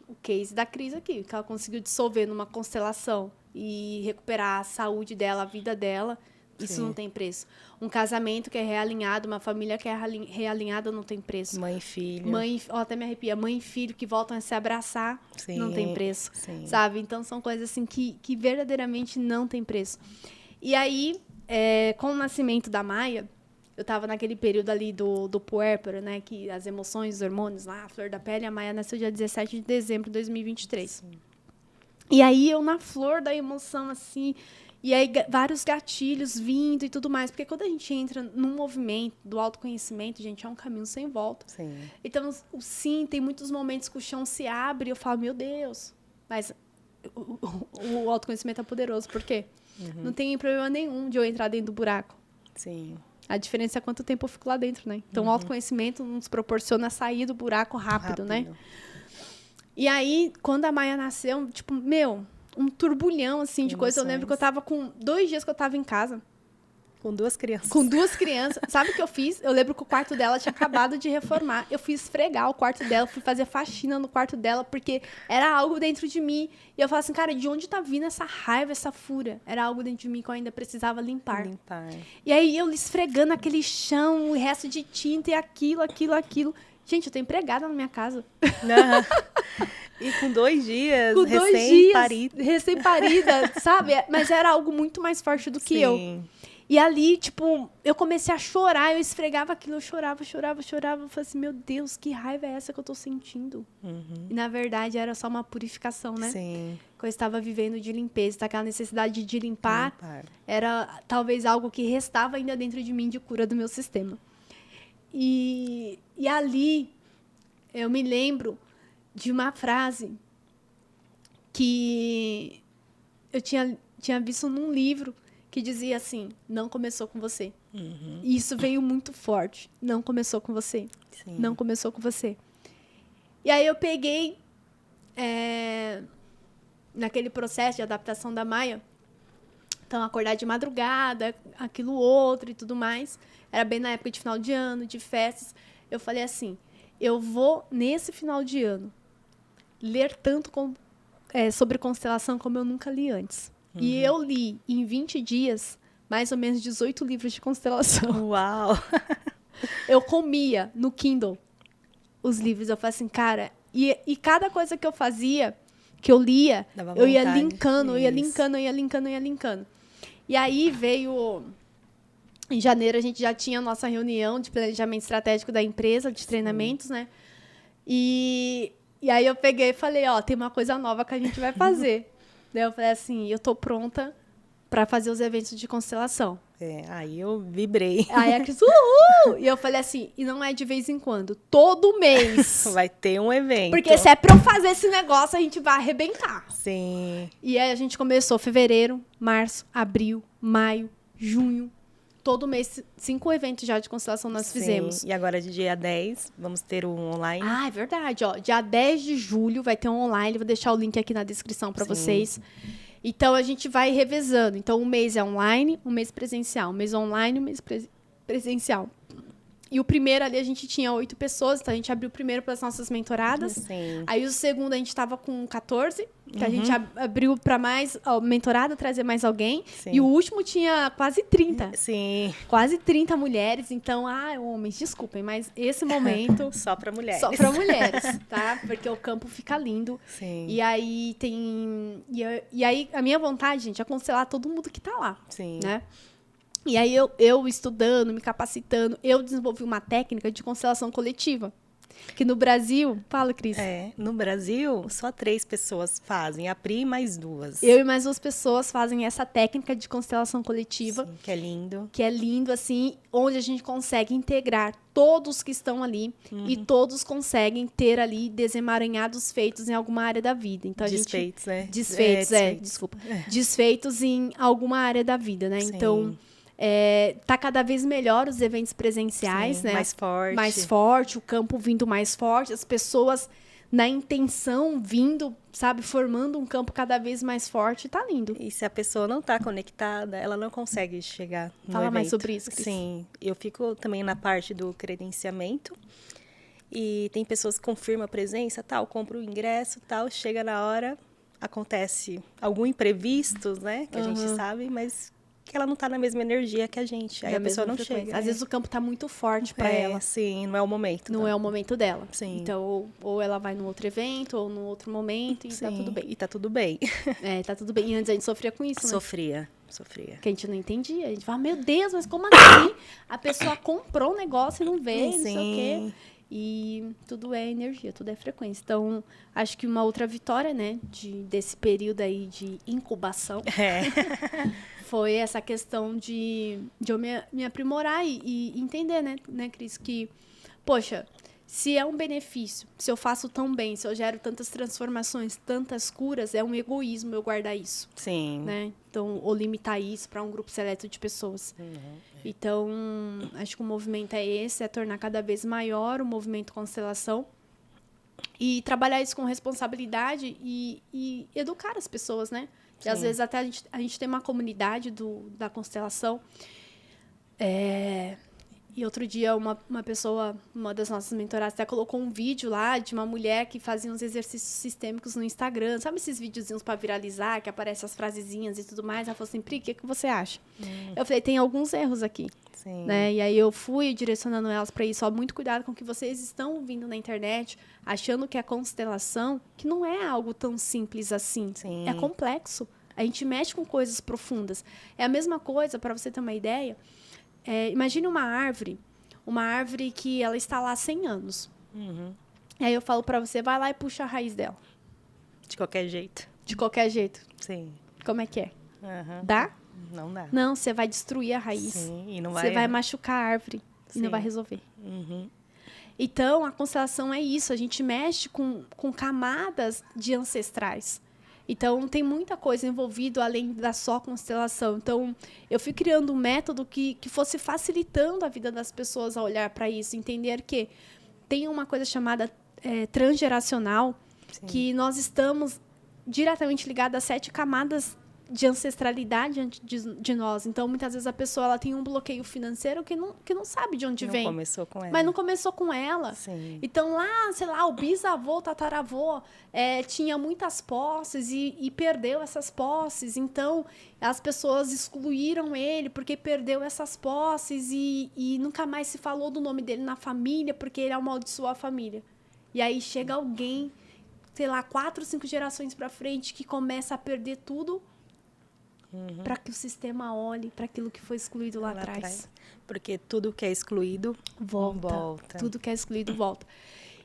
Speaker 1: o case da Cris aqui, que ela conseguiu dissolver numa constelação e recuperar a saúde dela, a vida dela, isso não tem preço. Um casamento que é realinhado, uma família que é realinhada, não tem preço.
Speaker 2: Mãe e filho.
Speaker 1: Até me arrepia. Mãe e filho que voltam a se abraçar, não tem preço.
Speaker 2: Sim.
Speaker 1: Sabe? Então, são coisas assim que verdadeiramente não tem preço. E aí, com o nascimento da Maia, eu tava naquele período ali do puérpero, né? Que as emoções, os hormônios lá, a flor da pele, a Maia nasceu dia 17 de dezembro de 2023. Sim. E aí, eu na flor da emoção, assim... E aí, vários gatilhos vindo e tudo mais. Porque quando a gente entra num movimento do autoconhecimento, gente, é um caminho sem volta.
Speaker 2: Sim.
Speaker 1: Então, sim, tem muitos momentos que o chão se abre e eu falo, meu Deus. Mas o autoconhecimento é poderoso. Por quê? Não tem problema nenhum de eu entrar dentro do buraco.
Speaker 2: Sim.
Speaker 1: A diferença é quanto tempo eu fico lá dentro, né? Então, o autoconhecimento nos proporciona sair do buraco rápido, né? E aí, quando a Maia nasceu, tipo, um turbulhão, assim, de coisa. Eu lembro que eu tava com 2 dias que eu tava em casa.
Speaker 2: Com 2 crianças.
Speaker 1: Com 2 crianças. Sabe o que eu fiz? Eu lembro que o quarto dela tinha acabado de reformar. Eu fui esfregar o quarto dela, fui fazer faxina no quarto dela, porque era algo dentro de mim. E eu falava assim, cara, de onde tá vindo essa raiva, essa fúria? Era algo dentro de mim que eu ainda precisava limpar. E aí, eu esfregando aquele chão, o resto de tinta e aquilo. Gente, eu tô empregada na minha casa.
Speaker 2: E com 2 dias,
Speaker 1: com 2
Speaker 2: recém-parida.
Speaker 1: Recém-parida, sabe? Mas era algo muito mais forte do que eu. E ali, tipo, eu comecei a chorar, eu esfregava aquilo, eu chorava. Eu falei assim, meu Deus, que raiva é essa que eu tô sentindo? E, na verdade, era só uma purificação, né?
Speaker 2: Sim.
Speaker 1: Que eu estava vivendo de limpeza. Aquela necessidade de limpar era talvez algo que restava ainda dentro de mim de cura do meu sistema. E ali, eu me lembro de uma frase que eu tinha visto num livro que dizia assim, não começou com você. E isso veio muito forte. Não começou com você. Sim. Não começou com você. E aí eu peguei, naquele processo de adaptação da Maia, então acordar de madrugada, aquilo outro e tudo mais. Era bem na época de final de ano, de festas. Eu falei assim, eu vou, nesse final de ano, ler tanto sobre constelação como eu nunca li antes. E eu li, em 20 dias, mais ou menos 18 livros de constelação.
Speaker 2: Uau!
Speaker 1: Eu comia no Kindle os livros. Eu falei assim, cara... E cada coisa que eu fazia, que eu lia, eu ia linkando. E aí veio... Em janeiro, a gente já tinha a nossa reunião de planejamento estratégico da empresa, de treinamentos, né? E aí eu peguei e falei, tem uma coisa nova que a gente vai fazer. Daí eu falei assim, eu tô pronta para fazer os eventos de constelação.
Speaker 2: Aí eu vibrei.
Speaker 1: Aí a Cris, uhul! E eu falei assim, e não é de vez em quando, todo mês.
Speaker 2: Vai ter um evento.
Speaker 1: Porque se é pra eu fazer esse negócio, a gente vai arrebentar.
Speaker 2: Sim.
Speaker 1: E aí a gente começou fevereiro, março, abril, maio, junho. Todo mês, 5 eventos já de constelação nós fizemos.
Speaker 2: E agora, de dia 10, vamos ter um online.
Speaker 1: É verdade. Dia 10 de julho vai ter um online. Vou deixar o link aqui na descrição para vocês. Então, a gente vai revezando. Então, um mês é online, um mês presencial. Um mês online, um mês presencial. E o primeiro ali, a gente tinha 8 pessoas. Então, a gente abriu o primeiro para as nossas mentoradas.
Speaker 2: Sim.
Speaker 1: Aí, o segundo, a gente estava com 14. Que a gente abriu para mais mentorada, trazer mais alguém. Sim. E o último tinha quase 30.
Speaker 2: Sim.
Speaker 1: Quase 30 mulheres. Então, homens, desculpem, mas esse momento...
Speaker 2: Só para mulheres.
Speaker 1: Só para mulheres, tá? Porque o campo fica lindo.
Speaker 2: Sim.
Speaker 1: E aí tem... E aí, a minha vontade, gente, é constelar todo mundo que tá lá.
Speaker 2: Sim.
Speaker 1: Né? E aí, eu estudando, me capacitando, eu desenvolvi uma técnica de constelação coletiva. Que no Brasil... Fala, Cris.
Speaker 2: No Brasil, só 3 pessoas fazem. A Pri e mais 2.
Speaker 1: Eu e mais 2 pessoas fazem essa técnica de constelação coletiva.
Speaker 2: Sim, que é lindo.
Speaker 1: Que é lindo, assim, onde a gente consegue integrar todos que estão ali e todos conseguem ter ali desemaranhados feitos em alguma área da vida. Então,
Speaker 2: desfeitos, né?
Speaker 1: Desfeitos, desculpa. Desfeitos em alguma área da vida, né?
Speaker 2: Sim.
Speaker 1: Então... tá cada vez melhor os eventos presenciais,
Speaker 2: sim,
Speaker 1: né?
Speaker 2: Mais forte.
Speaker 1: Mais forte, o campo vindo mais forte, as pessoas na intenção, vindo, sabe, formando um campo cada vez mais forte, tá lindo.
Speaker 2: E se a pessoa não tá conectada, ela não consegue chegar no
Speaker 1: Fala mais
Speaker 2: evento.
Speaker 1: sobre isso, Cris.
Speaker 2: Sim, eu fico também na parte do credenciamento. E tem pessoas que confirmam a presença, tal, compra o ingresso, tal, chega na hora, acontece algum imprevisto, né, que a gente sabe, mas que ela não tá na mesma energia que a gente. Aí
Speaker 1: Da
Speaker 2: a pessoa
Speaker 1: mesma
Speaker 2: não
Speaker 1: frequência.
Speaker 2: chega.
Speaker 1: Às vezes o campo tá muito forte pra ela.
Speaker 2: Sim, não é o momento.
Speaker 1: Não é o momento dela.
Speaker 2: Sim.
Speaker 1: Então, ou ela vai num outro evento, ou num outro momento, e tá tudo bem.
Speaker 2: E tá tudo bem.
Speaker 1: Tá tudo bem. E antes a gente sofria com isso, né?
Speaker 2: Sofria.
Speaker 1: Que a gente não entendia. A gente fala, meu Deus, mas como assim? A pessoa comprou um negócio e não veio, não sei o quê. E tudo é energia, tudo é frequência. Então, acho que uma outra vitória, né, desse período aí de incubação foi essa questão de eu me aprimorar e entender, né, Cris, que, poxa, se é um benefício, se eu faço tão bem, se eu gero tantas transformações, tantas curas, é um egoísmo eu guardar isso.
Speaker 2: Sim.
Speaker 1: Né? Então, ou limitar isso para um grupo seleto de pessoas. Então, acho que o movimento é esse, é tornar cada vez maior o movimento Constelação e trabalhar isso com responsabilidade e educar as pessoas, né? E às vezes até a gente tem uma comunidade da Constelação. E outro dia uma pessoa, uma das nossas mentoradas, até colocou um vídeo lá de uma mulher que fazia uns exercícios sistêmicos no Instagram. Sabe esses videozinhos para viralizar, que aparecem as frasezinhas e tudo mais? Ela falou assim, Pri, o que você acha? Eu falei, tem alguns erros aqui.
Speaker 2: Sim.
Speaker 1: Né? E aí eu fui direcionando elas para isso. Ó, muito cuidado com o que vocês estão ouvindo na internet, achando que é constelação, que não é algo tão simples assim.
Speaker 2: Sim.
Speaker 1: É complexo. A gente mexe com coisas profundas. É a mesma coisa, para você ter uma ideia... imagine uma árvore que ela está lá há 100 anos. E aí eu falo para você, vai lá e puxa a raiz dela.
Speaker 2: De qualquer jeito.
Speaker 1: De qualquer jeito.
Speaker 2: Sim.
Speaker 1: Como é que é? Dá?
Speaker 2: Não dá.
Speaker 1: Não, você vai destruir a raiz.
Speaker 2: Sim, e não vai...
Speaker 1: Você vai machucar a árvore e não vai resolver. Então, a constelação é isso. A gente mexe com camadas de ancestrais. Então, tem muita coisa envolvida além da só constelação. Então, eu fui criando um método que fosse facilitando a vida das pessoas a olhar para isso, entender que tem uma coisa chamada transgeracional, que nós estamos diretamente ligados a 7 camadas de ancestralidade de nós. Então, muitas vezes a pessoa ela tem um bloqueio financeiro que não sabe de onde vem.
Speaker 2: Não começou com ela.
Speaker 1: Mas não começou com ela.
Speaker 2: Sim.
Speaker 1: Então, lá, sei lá, o bisavô, tataravô, tinha muitas posses e perdeu essas posses. Então, as pessoas excluíram ele porque perdeu essas posses e nunca mais se falou do nome dele na família porque ele amaldiçoou a família. E aí chega alguém, sei lá, 4, 5 gerações para frente que começa a perder tudo para que o sistema olhe para aquilo que foi excluído lá atrás.
Speaker 2: Porque tudo que é excluído volta.
Speaker 1: Tudo que é excluído volta.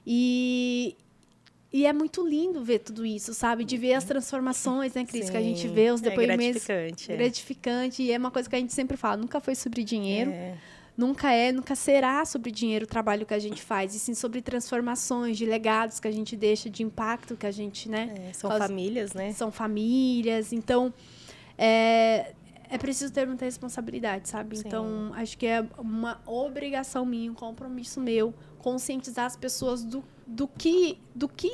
Speaker 1: E é muito lindo ver tudo isso, sabe? De ver as transformações, né, Cris? Que a gente vê, os depoimentos. Gratificante. E é uma coisa que a gente sempre fala, nunca foi sobre dinheiro. Nunca será sobre dinheiro o trabalho que a gente faz, e sim sobre transformações, de legados que a gente deixa, de impacto que a gente, né?
Speaker 2: São famílias, né?
Speaker 1: São famílias. Então, é preciso ter muita responsabilidade, sabe? Sim. Então, acho que é uma obrigação minha, um compromisso meu, conscientizar as pessoas do que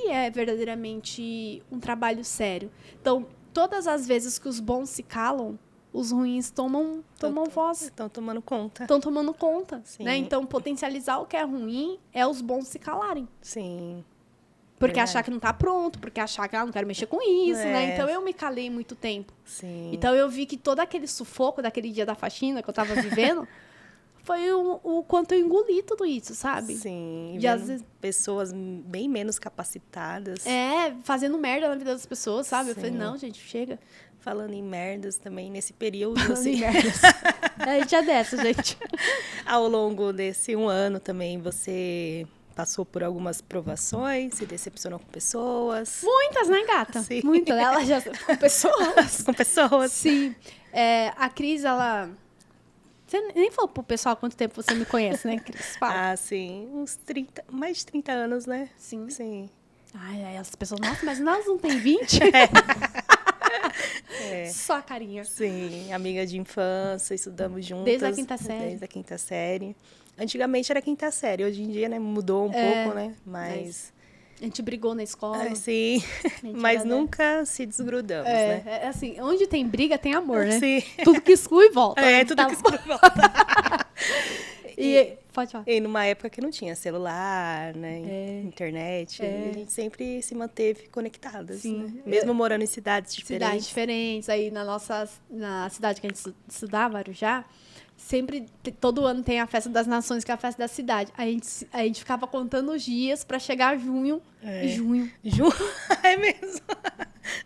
Speaker 1: é verdadeiramente um trabalho sério. Então, todas as vezes que os bons se calam, os ruins tomam voz.
Speaker 2: Estão tomando conta.
Speaker 1: Estão tomando conta. Né? Então, potencializar o que é ruim é os bons se calarem.
Speaker 2: Sim.
Speaker 1: Porque achar que não está pronto, porque achar que não quero mexer com isso, né? Então, eu me calei muito tempo.
Speaker 2: Sim.
Speaker 1: Então, eu vi que todo aquele sufoco daquele dia da faxina que eu estava vivendo foi o quanto eu engoli tudo isso, sabe?
Speaker 2: Sim.
Speaker 1: De às vezes
Speaker 2: pessoas bem menos capacitadas.
Speaker 1: Fazendo merda na vida das pessoas, sabe? Sim. Eu falei, não, gente, chega.
Speaker 2: Falando em merdas também, nesse período,
Speaker 1: Falando em merdas. A gente é dessa, gente.
Speaker 2: Ao longo desse 1 ano também, você passou por algumas provações, se decepcionou com pessoas?
Speaker 1: Muitas, né, gata?
Speaker 2: Sim.
Speaker 1: Muitas. Ela já... Com pessoas.
Speaker 2: Com pessoas.
Speaker 1: Sim. A Cris, ela... Você nem falou pro pessoal há quanto tempo você me conhece, né, Cris? Fala.
Speaker 2: Ah, sim. Uns 30... Mais de 30 anos, né?
Speaker 1: Sim.
Speaker 2: Sim.
Speaker 1: Ai, as pessoas... Nossa, mas nós não tem 20? Só a carinha.
Speaker 2: Sim. Amiga de infância, estudamos juntas.
Speaker 1: Desde a 5ª série.
Speaker 2: Desde a 5ª série. Antigamente era 5ª série. Hoje em dia, né, mudou um pouco, né? Mas...
Speaker 1: A gente brigou na escola.
Speaker 2: Sim, mas nunca se desgrudamos, né?
Speaker 1: É assim, onde tem briga, tem amor, né?
Speaker 2: Sim.
Speaker 1: Tudo que exclui, volta.
Speaker 2: Tudo que exclui, volta.
Speaker 1: Pode falar.
Speaker 2: E numa época que não tinha celular, né? Internet. E a gente sempre se manteve conectadas, né? Mesmo morando em cidades diferentes.
Speaker 1: Cidades diferentes. Aí na cidade que a gente estudava, Arujá, sempre, todo ano tem a Festa das Nações, que é a festa da cidade. A gente ficava contando os dias pra chegar junho. Junho.
Speaker 2: É mesmo.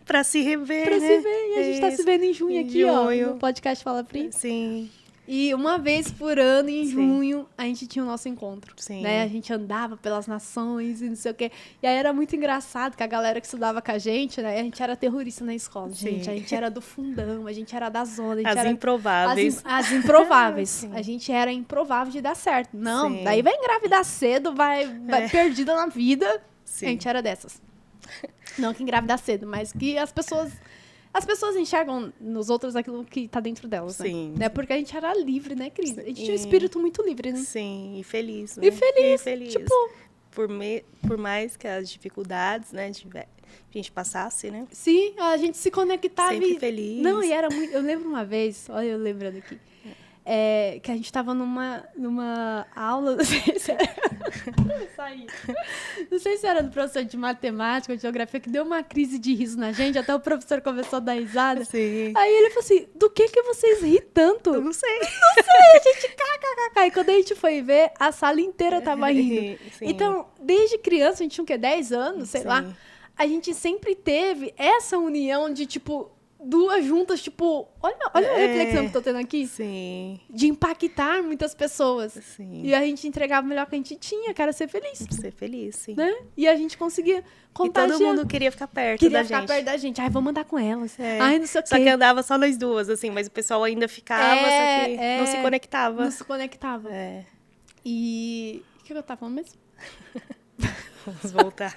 Speaker 2: Pra se rever,
Speaker 1: Pra
Speaker 2: né?
Speaker 1: se ver. E a gente tá se vendo em junho aqui, ó. No podcast Fala Pri.
Speaker 2: Sim.
Speaker 1: E uma vez por ano, em junho, a gente tinha o nosso encontro.
Speaker 2: Sim.
Speaker 1: Né? A gente andava pelas nações e não sei o quê. E aí era muito engraçado que a galera que estudava com a gente, né? A gente era terrorista na escola, gente. A gente era do fundão, a gente era da zona.
Speaker 2: As improváveis.
Speaker 1: As improváveis. A gente era improvável de dar certo. Não, daí vai engravidar cedo, vai perdida na vida. Sim. A gente era dessas. Não que engravidar cedo, mas que as pessoas enxergam nos outros aquilo que tá dentro delas, né?
Speaker 2: Sim.
Speaker 1: Né? Porque a gente era livre, né, Cris? A gente tinha um espírito muito livre, né?
Speaker 2: Sim, e feliz. Né?
Speaker 1: E feliz. Tipo...
Speaker 2: Por mais que as dificuldades, né, a gente passasse, né?
Speaker 1: Sim, a gente se conectava.
Speaker 2: Sempre feliz.
Speaker 1: Não, e era muito... Eu lembro uma vez, olha eu lembrando aqui, que a gente tava numa aula, não sei se era... Não sei se era do professor de matemática ou de geografia, que deu uma crise de riso na gente, até o professor começou a dar risada.
Speaker 2: Sim.
Speaker 1: Aí ele falou assim, do que vocês ri tanto?
Speaker 2: Eu não sei.
Speaker 1: A gente kkk. E quando a gente foi ver, a sala inteira tava rindo.
Speaker 2: Sim.
Speaker 1: Então, desde criança, a gente tinha o quê? 10 anos, sei lá. A gente sempre teve essa união de, tipo... duas juntas, tipo... Olha a reflexão que eu tô tendo aqui.
Speaker 2: Sim.
Speaker 1: De impactar muitas pessoas.
Speaker 2: Sim.
Speaker 1: E a gente entregava o melhor que a gente tinha, que era ser feliz.
Speaker 2: Ser feliz, sim.
Speaker 1: Né? E a gente conseguia contagiar.
Speaker 2: E todo mundo queria ficar perto da gente.
Speaker 1: Queria ficar perto da gente. Ai, vamos andar com elas. Ai, não sei o quê.
Speaker 2: Só que andava só nós duas, assim. Mas o pessoal ainda ficava, só que não se conectava.
Speaker 1: Não se conectava. E... O que eu tava falando mesmo?
Speaker 2: Vamos voltar.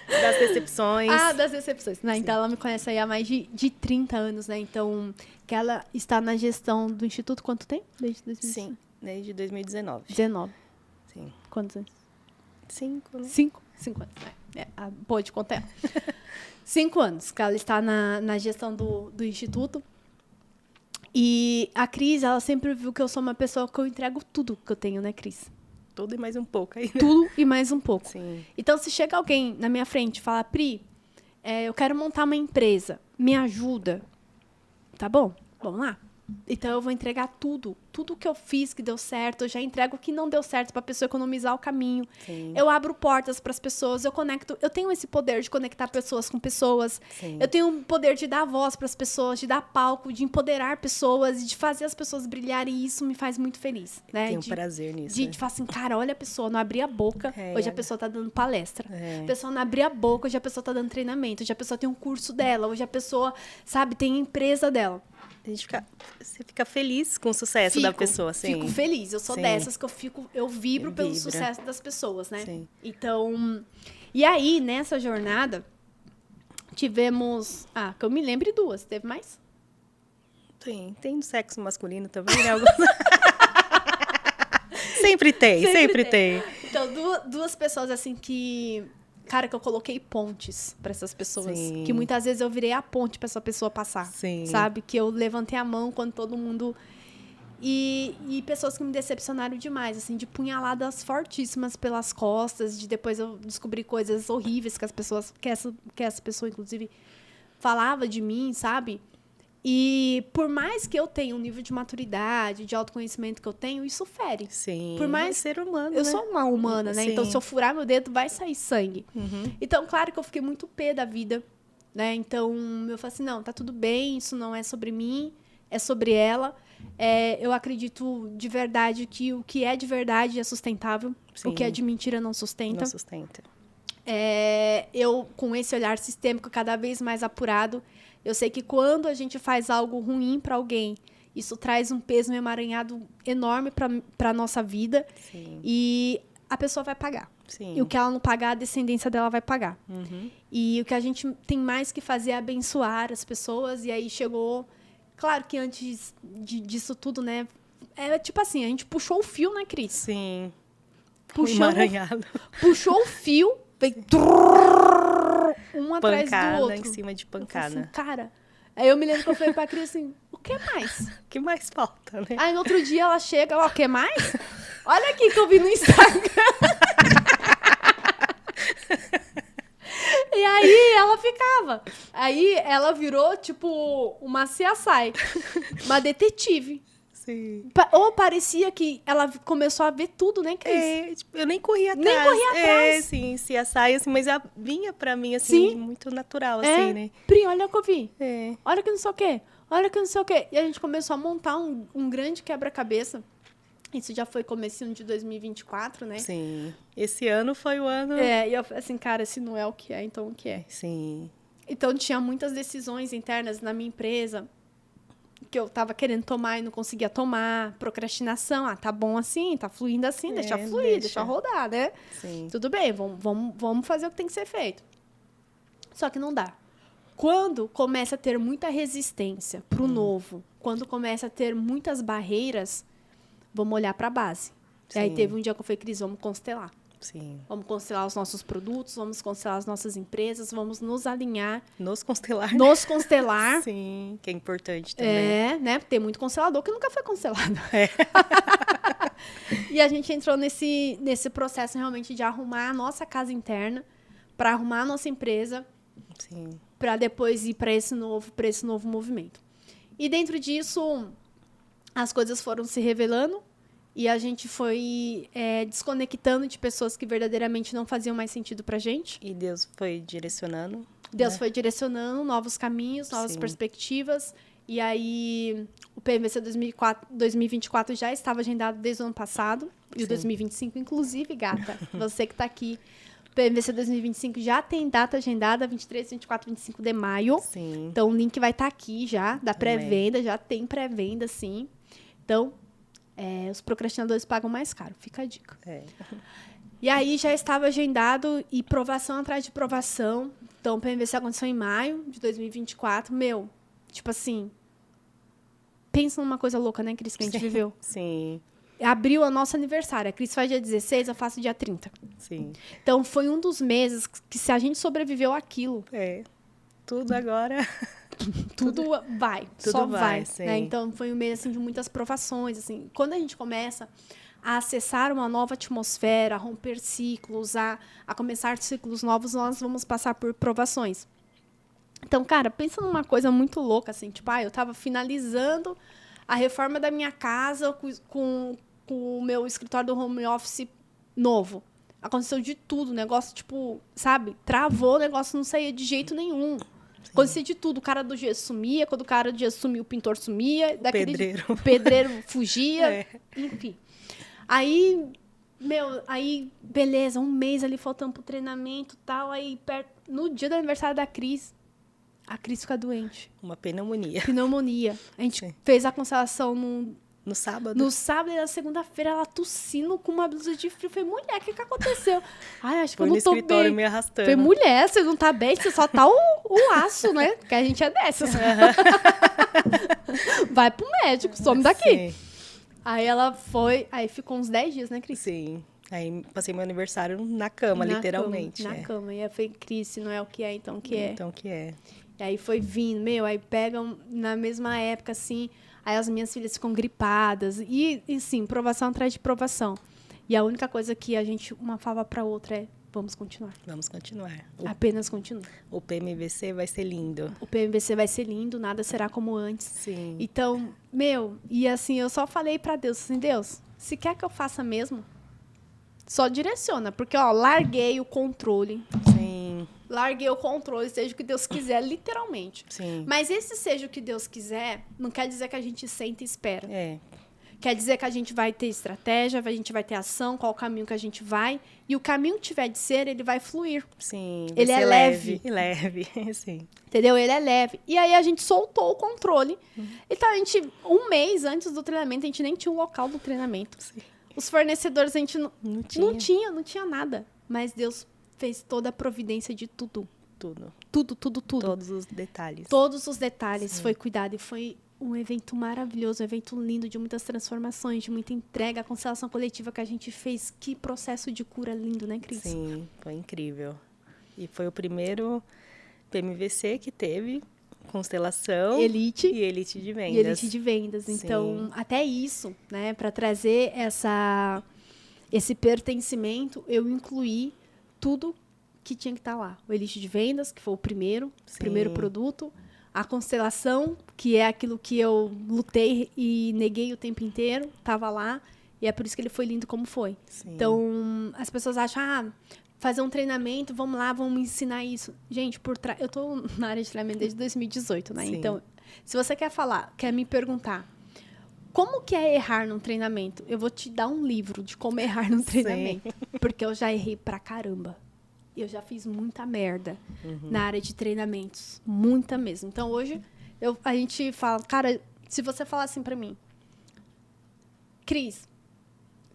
Speaker 2: Das decepções.
Speaker 1: Das decepções. Né? Então, ela me conhece aí há mais de 30 anos, né? Então, que ela está na gestão do Instituto quanto tempo? Desde 2019?
Speaker 2: Sim, desde 2019.
Speaker 1: 19.
Speaker 2: Sim.
Speaker 1: Quantos anos?
Speaker 2: 5, né?
Speaker 1: 5 anos. Pode contar. 5 anos que ela está na gestão do Instituto. E a Cris, ela sempre viu que eu sou uma pessoa que eu entrego tudo que eu tenho, né, Cris?
Speaker 2: Tudo e mais um pouco aí.
Speaker 1: Tudo e mais um pouco.
Speaker 2: Sim.
Speaker 1: Então, se chega alguém na minha frente e fala, Pri, eu quero montar uma empresa, me ajuda. Tá bom? Vamos lá. Então, eu vou entregar tudo. Tudo que eu fiz que deu certo, eu já entrego o que não deu certo para a pessoa economizar o caminho.
Speaker 2: Sim.
Speaker 1: Eu abro portas para as pessoas, eu conecto. Eu tenho esse poder de conectar pessoas com pessoas.
Speaker 2: Sim.
Speaker 1: Eu tenho o poder de dar voz para as pessoas, de dar palco, de empoderar pessoas e de fazer as pessoas brilharem. E isso me faz muito feliz. Né?
Speaker 2: Tenho prazer nisso.
Speaker 1: De falar assim, cara, olha a pessoa, não abria a boca, hoje a pessoa tá dando palestra. A pessoa não abria a boca, hoje a pessoa tá dando treinamento. Hoje a pessoa tem um curso dela, hoje a pessoa, sabe, tem a empresa dela.
Speaker 2: Você fica feliz com o sucesso da pessoa, sim.
Speaker 1: Fico feliz. Eu sou dessas que eu vibro pelo sucesso das pessoas, né?
Speaker 2: Sim.
Speaker 1: Então, e aí, nessa jornada, tivemos... que eu me lembre 2. Teve mais?
Speaker 2: Tem do sexo masculino também, né? Sempre tem.
Speaker 1: Então, duas pessoas, assim, que... Cara, que eu coloquei pontes para essas pessoas.
Speaker 2: Sim.
Speaker 1: Que muitas vezes eu virei a ponte para essa pessoa passar.
Speaker 2: Sim.
Speaker 1: Sabe? Que eu levantei a mão quando todo mundo... E pessoas que me decepcionaram demais, assim, de punhaladas fortíssimas pelas costas, de depois eu descobrir coisas horríveis que as pessoas... Que essa pessoa, inclusive, falava de mim, sabe? E por mais que eu tenha um nível de maturidade, de autoconhecimento que eu tenho, isso fere.
Speaker 2: Sim.
Speaker 1: Por mais
Speaker 2: ser humano,
Speaker 1: eu
Speaker 2: né?
Speaker 1: sou uma humana, né?
Speaker 2: Sim.
Speaker 1: Então, se eu furar meu dedo, vai sair sangue.
Speaker 2: Uhum.
Speaker 1: Então, claro que eu fiquei muito pé da vida, né? Então, eu falei assim, não, tá tudo bem, isso não é sobre mim, é sobre ela. Eu acredito de verdade que o que é de verdade é sustentável. Sim. O que é de mentira não sustenta.
Speaker 2: Não sustenta.
Speaker 1: Eu, com esse olhar sistêmico cada vez mais apurado, eu sei que quando a gente faz algo ruim para alguém, isso traz um peso, um emaranhado enorme para a nossa vida.
Speaker 2: Sim.
Speaker 1: E a pessoa vai pagar.
Speaker 2: Sim.
Speaker 1: E o que ela não pagar, a descendência dela vai pagar.
Speaker 2: Uhum.
Speaker 1: E o que a gente tem mais que fazer é abençoar as pessoas. E aí chegou... Claro que antes disso tudo, né? Tipo assim, a gente puxou o fio, né, Cris?
Speaker 2: Sim.
Speaker 1: Puxou o fio Veio um atrás do outro.
Speaker 2: Em cima de
Speaker 1: Eu falei
Speaker 2: pancada.
Speaker 1: assim, cara... Aí eu me lembro que eu falei pra Cris assim, o que mais?
Speaker 2: O que mais falta, né?
Speaker 1: Aí no outro dia ela chega, ó, o que mais? Olha aqui que eu vi no Instagram. E aí ela ficava. Aí ela virou, tipo, uma CSI, uma detetive.
Speaker 2: Sim.
Speaker 1: Ou parecia que ela começou a ver tudo, né, Cris?
Speaker 2: Tipo, eu nem corria atrás.
Speaker 1: Nem corria atrás.
Speaker 2: Sim, se a saia, assim, mas ela vinha pra mim, assim,
Speaker 1: Sim.
Speaker 2: muito natural, assim, né?
Speaker 1: Pri, olha o que eu vi.
Speaker 2: É.
Speaker 1: Olha que não sei o quê. Olha que não sei o quê. E a gente começou a montar um grande quebra-cabeça. Isso já foi comecinho de 2024, né?
Speaker 2: Sim. Esse ano foi o ano...
Speaker 1: E eu falei assim, cara, se não é o que é, então o que é?
Speaker 2: Sim.
Speaker 1: Então tinha muitas decisões internas na minha empresa que eu tava querendo tomar e não conseguia tomar. Procrastinação, tá bom assim, tá fluindo assim, deixa fluir, deixa rodar, né?
Speaker 2: Sim.
Speaker 1: Tudo bem, vamos fazer o que tem que ser feito. Só que não dá. Quando começa a ter muita resistência pro novo, quando começa a ter muitas barreiras, vamos olhar para a base. E aí teve um dia que eu falei, Cris, vamos constelar.
Speaker 2: Sim.
Speaker 1: Vamos constelar os nossos produtos, vamos constelar as nossas empresas, vamos nos alinhar.
Speaker 2: Nos constelar.
Speaker 1: Nos constelar.
Speaker 2: Sim, que é importante também.
Speaker 1: Né? Porque tem muito constelador que nunca foi constelado. E a gente entrou nesse processo realmente de arrumar a nossa casa interna, para arrumar a nossa empresa,
Speaker 2: Sim.
Speaker 1: para depois ir para esse novo movimento. E dentro disso, as coisas foram se revelando e a gente foi desconectando de pessoas que verdadeiramente não faziam mais sentido pra gente.
Speaker 2: E Deus foi direcionando.
Speaker 1: Deus foi direcionando novos caminhos, novas perspectivas. E aí, o PMVC 2024 já estava agendado desde o ano passado. E o 2025, inclusive, gata, você que está aqui. O PMVC 2025 já tem data agendada, 23, 24, 25 de maio.
Speaker 2: Sim.
Speaker 1: Então, o link vai estar aqui já, da pré-venda. Já tem pré-venda, sim. Então, os procrastinadores pagam mais caro. Fica a dica. E aí, já estava agendado e provação atrás de provação. Então, o PMVC aconteceu em maio de 2024. Meu, tipo assim, pensa numa coisa louca, né, Cris, que a gente viveu.
Speaker 2: Sim.
Speaker 1: Abriu o nosso aniversário. A Cris faz dia 16, eu faço dia 30.
Speaker 2: Sim.
Speaker 1: Então, foi um dos meses que, se a gente sobreviveu àquilo...
Speaker 2: Tudo agora...
Speaker 1: Tudo vai,
Speaker 2: tudo
Speaker 1: só
Speaker 2: vai,
Speaker 1: né? Então, foi um mês, assim, de muitas provações, assim. Quando a gente começa a acessar uma nova atmosfera, a romper ciclos, a começar ciclos novos, nós vamos passar por provações. Então, cara, pensa numa coisa muito louca, assim, tipo, eu tava finalizando a reforma da minha casa com o meu escritório do home office novo. Aconteceu de tudo, o negócio, tipo, sabe? Travou, o negócio não saía de jeito nenhum. Acontecia de tudo, o cara do gesso sumia, quando o cara do gesso sumia, o pintor sumia.
Speaker 2: O
Speaker 1: pedreiro fugia, enfim. Aí, beleza, um mês ali faltando pro treinamento e tal, aí no dia do aniversário da Cris, a Cris fica doente.
Speaker 2: Uma pneumonia.
Speaker 1: A gente fez a constelação
Speaker 2: no sábado?
Speaker 1: No sábado e na segunda-feira ela tossindo com uma blusa de frio. Eu falei, mulher, o que aconteceu? Ai, acho que eu não tô bem. Foi no escritório
Speaker 2: me arrastando.
Speaker 1: Falei, mulher, você não tá bem? Você só tá o aço, né? Porque a gente é dessas. Vai pro médico, some daqui. Sim. Aí ela foi... Aí ficou uns 10 dias, né, Cris?
Speaker 2: Sim. Aí passei meu aniversário na cama, literalmente.
Speaker 1: Na cama. E aí foi, Cris, se não é o que é, então o que é?
Speaker 2: Então o que é?
Speaker 1: E aí foi vindo, aí pegam na mesma época, assim... Aí as minhas filhas ficam gripadas. E sim, provação atrás de provação. E a única coisa que a gente, uma falava para outra é, vamos continuar.
Speaker 2: Vamos continuar.
Speaker 1: Apenas continua.
Speaker 2: O PMVC vai ser lindo.
Speaker 1: O PMVC vai ser lindo, nada será como antes.
Speaker 2: Sim.
Speaker 1: Então, e assim, eu só falei para Deus, assim, Deus, se quer que eu faça mesmo, só direciona. Porque, larguei o controle.
Speaker 2: Sim.
Speaker 1: Larguei o controle, seja o que Deus quiser, literalmente.
Speaker 2: Sim.
Speaker 1: Mas esse seja o que Deus quiser, não quer dizer que a gente senta e espera. Quer dizer que a gente vai ter estratégia, a gente vai ter ação, qual o caminho que a gente vai. E o caminho que tiver de ser, ele vai fluir.
Speaker 2: Sim.
Speaker 1: Ele é leve.
Speaker 2: Leve, sim.
Speaker 1: Entendeu? Ele é leve. E aí a gente soltou o controle. Então, um mês antes do treinamento, a gente nem tinha o local do treinamento.
Speaker 2: Sim.
Speaker 1: Os fornecedores, a gente não tinha nada. Mas Deus fez toda a providência de tudo.
Speaker 2: Tudo.
Speaker 1: Tudo.
Speaker 2: Todos os detalhes.
Speaker 1: Todos os detalhes
Speaker 2: Sim.
Speaker 1: foi cuidado. E foi um evento maravilhoso, um evento lindo, de muitas transformações, de muita entrega, a constelação coletiva que a gente fez. Que processo de cura lindo, né, Cris?
Speaker 2: Sim, foi incrível. E foi o primeiro PMVC que teve constelação
Speaker 1: Elite.
Speaker 2: e elite de vendas.
Speaker 1: E elite de vendas.
Speaker 2: Sim.
Speaker 1: Então, até isso, né, para trazer esse pertencimento, eu incluí tudo que tinha que estar lá. O elite de vendas, que foi o primeiro produto. A constelação, que é aquilo que eu lutei e neguei o tempo inteiro, estava lá. E é por isso que ele foi lindo como foi.
Speaker 2: Sim.
Speaker 1: Então, as pessoas acham, fazer um treinamento, vamos lá, vamos me ensinar isso. Gente, eu tô na área de treinamento desde 2018, né?
Speaker 2: Sim.
Speaker 1: Então, se você quer me perguntar como que é errar num treinamento, eu vou te dar um livro de como errar num treinamento. Porque eu já errei pra caramba. Eu já fiz muita merda na área de treinamentos. Muita mesmo. Então, hoje, a gente fala... Cara, se você falar assim pra mim... Cris,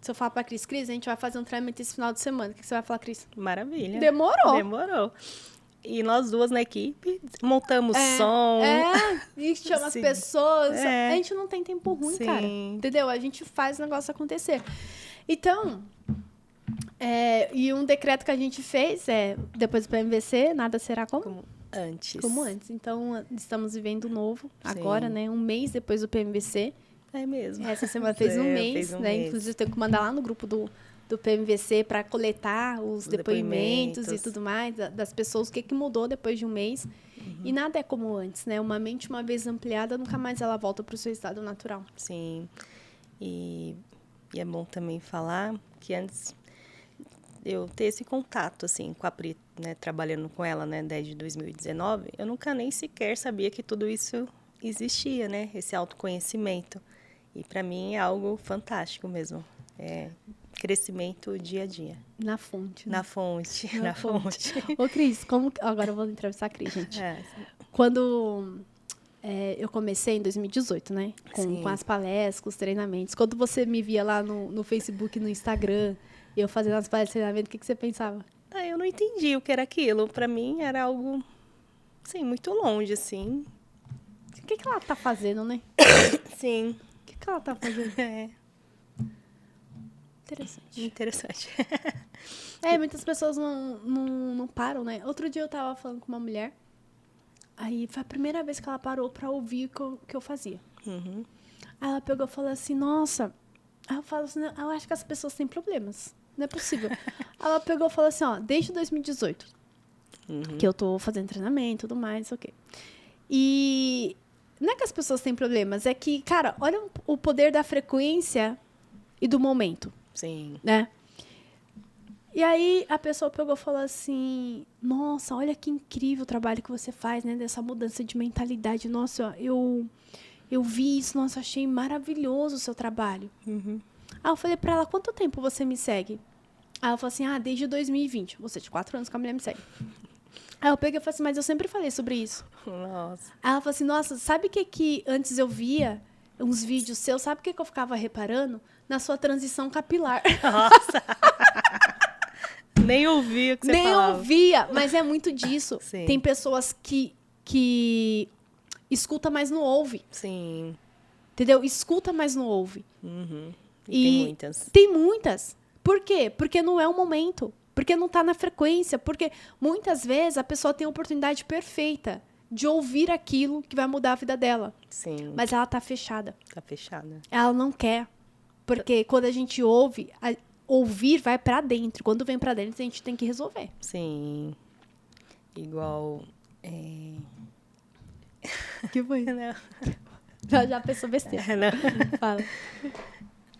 Speaker 1: se eu falar pra Cris, a gente vai fazer um treinamento esse final de semana. O que você vai falar, Cris?
Speaker 2: Maravilha.
Speaker 1: Demorou.
Speaker 2: E nós duas na equipe montamos som.
Speaker 1: E chama as pessoas. A gente não tem tempo ruim, cara. Entendeu? A gente faz o negócio acontecer. Então... e um decreto que a gente fez depois do PMVC, nada será como antes. Então, estamos vivendo novo agora, né? Um mês depois do PMVC.
Speaker 2: É mesmo.
Speaker 1: Essa semana fez um mês, né? Inclusive, eu tenho que mandar lá no grupo do PMVC para coletar os depoimentos e tudo mais das pessoas, o que mudou depois de um mês. E nada é como antes, né? Uma mente, uma vez ampliada, nunca mais ela volta para o seu estado natural.
Speaker 2: Sim. E é bom também falar que antes... eu ter esse contato, assim, com a Pri, né, trabalhando com ela, né, desde 2019, eu nunca nem sequer sabia que tudo isso existia, né, esse autoconhecimento. E para mim é algo fantástico mesmo. É crescimento dia a dia.
Speaker 1: Na fonte. Né?
Speaker 2: Na fonte.
Speaker 1: Ô, Cris, agora eu vou entrevistar a Cris, gente. Quando eu comecei em 2018, né, com as palestras, com os treinamentos, quando você me via lá no Facebook, no Instagram... eu fazendo as palestras de treinamento, o que você pensava?
Speaker 2: Eu não entendi o que era aquilo. Para mim, era algo, assim, muito longe, assim.
Speaker 1: O que ela tá fazendo, né?
Speaker 2: Sim.
Speaker 1: O que ela tá fazendo?
Speaker 2: Interessante.
Speaker 1: Muitas pessoas não param, né? Outro dia eu tava falando com uma mulher, aí foi a primeira vez que ela parou pra ouvir o que eu fazia. Aí ela pegou e falou assim, nossa... Aí eu falo assim, eu acho que as pessoas têm problemas. Não é possível. Ela pegou e falou assim, desde 2018, que eu tô fazendo treinamento e tudo mais, sei o quê. E não é que as pessoas têm problemas, é que, cara, olha o poder da frequência e do momento.
Speaker 2: Sim.
Speaker 1: Né? E aí a pessoa pegou e falou assim, nossa, olha que incrível o trabalho que você faz, né? Dessa mudança de mentalidade. Nossa, eu vi isso, nossa, achei maravilhoso o seu trabalho. Aí eu falei pra ela, quanto tempo você me segue? Aí ela falou assim, desde 2020. Você de 4 anos que a mulher me segue. Aí eu peguei e falei assim, mas eu sempre falei sobre isso.
Speaker 2: Nossa.
Speaker 1: Aí ela falou assim, nossa, sabe o que antes eu via uns vídeos seus, sabe o que eu ficava reparando? Na sua transição capilar.
Speaker 2: Nossa. Nem ouvia o que você falava.
Speaker 1: Nem ouvia, mas é muito disso.
Speaker 2: Sim.
Speaker 1: Tem pessoas que escuta, mas não ouve.
Speaker 2: Sim.
Speaker 1: Entendeu? Escuta, mas não ouve.
Speaker 2: Tem muitas.
Speaker 1: Tem muitas. Por quê? Porque não é o momento. Porque não está na frequência. Porque muitas vezes a pessoa tem a oportunidade perfeita de ouvir aquilo que vai mudar a vida dela.
Speaker 2: Sim.
Speaker 1: Mas ela está fechada.
Speaker 2: Tá fechada.
Speaker 1: Ela não quer. Porque quando a gente ouve, ouvir vai para dentro. Quando vem para dentro, a gente tem que resolver.
Speaker 2: Sim. Igual...
Speaker 1: Que foi?
Speaker 2: Não.
Speaker 1: Já pensou besteira.
Speaker 2: Não.
Speaker 1: Fala.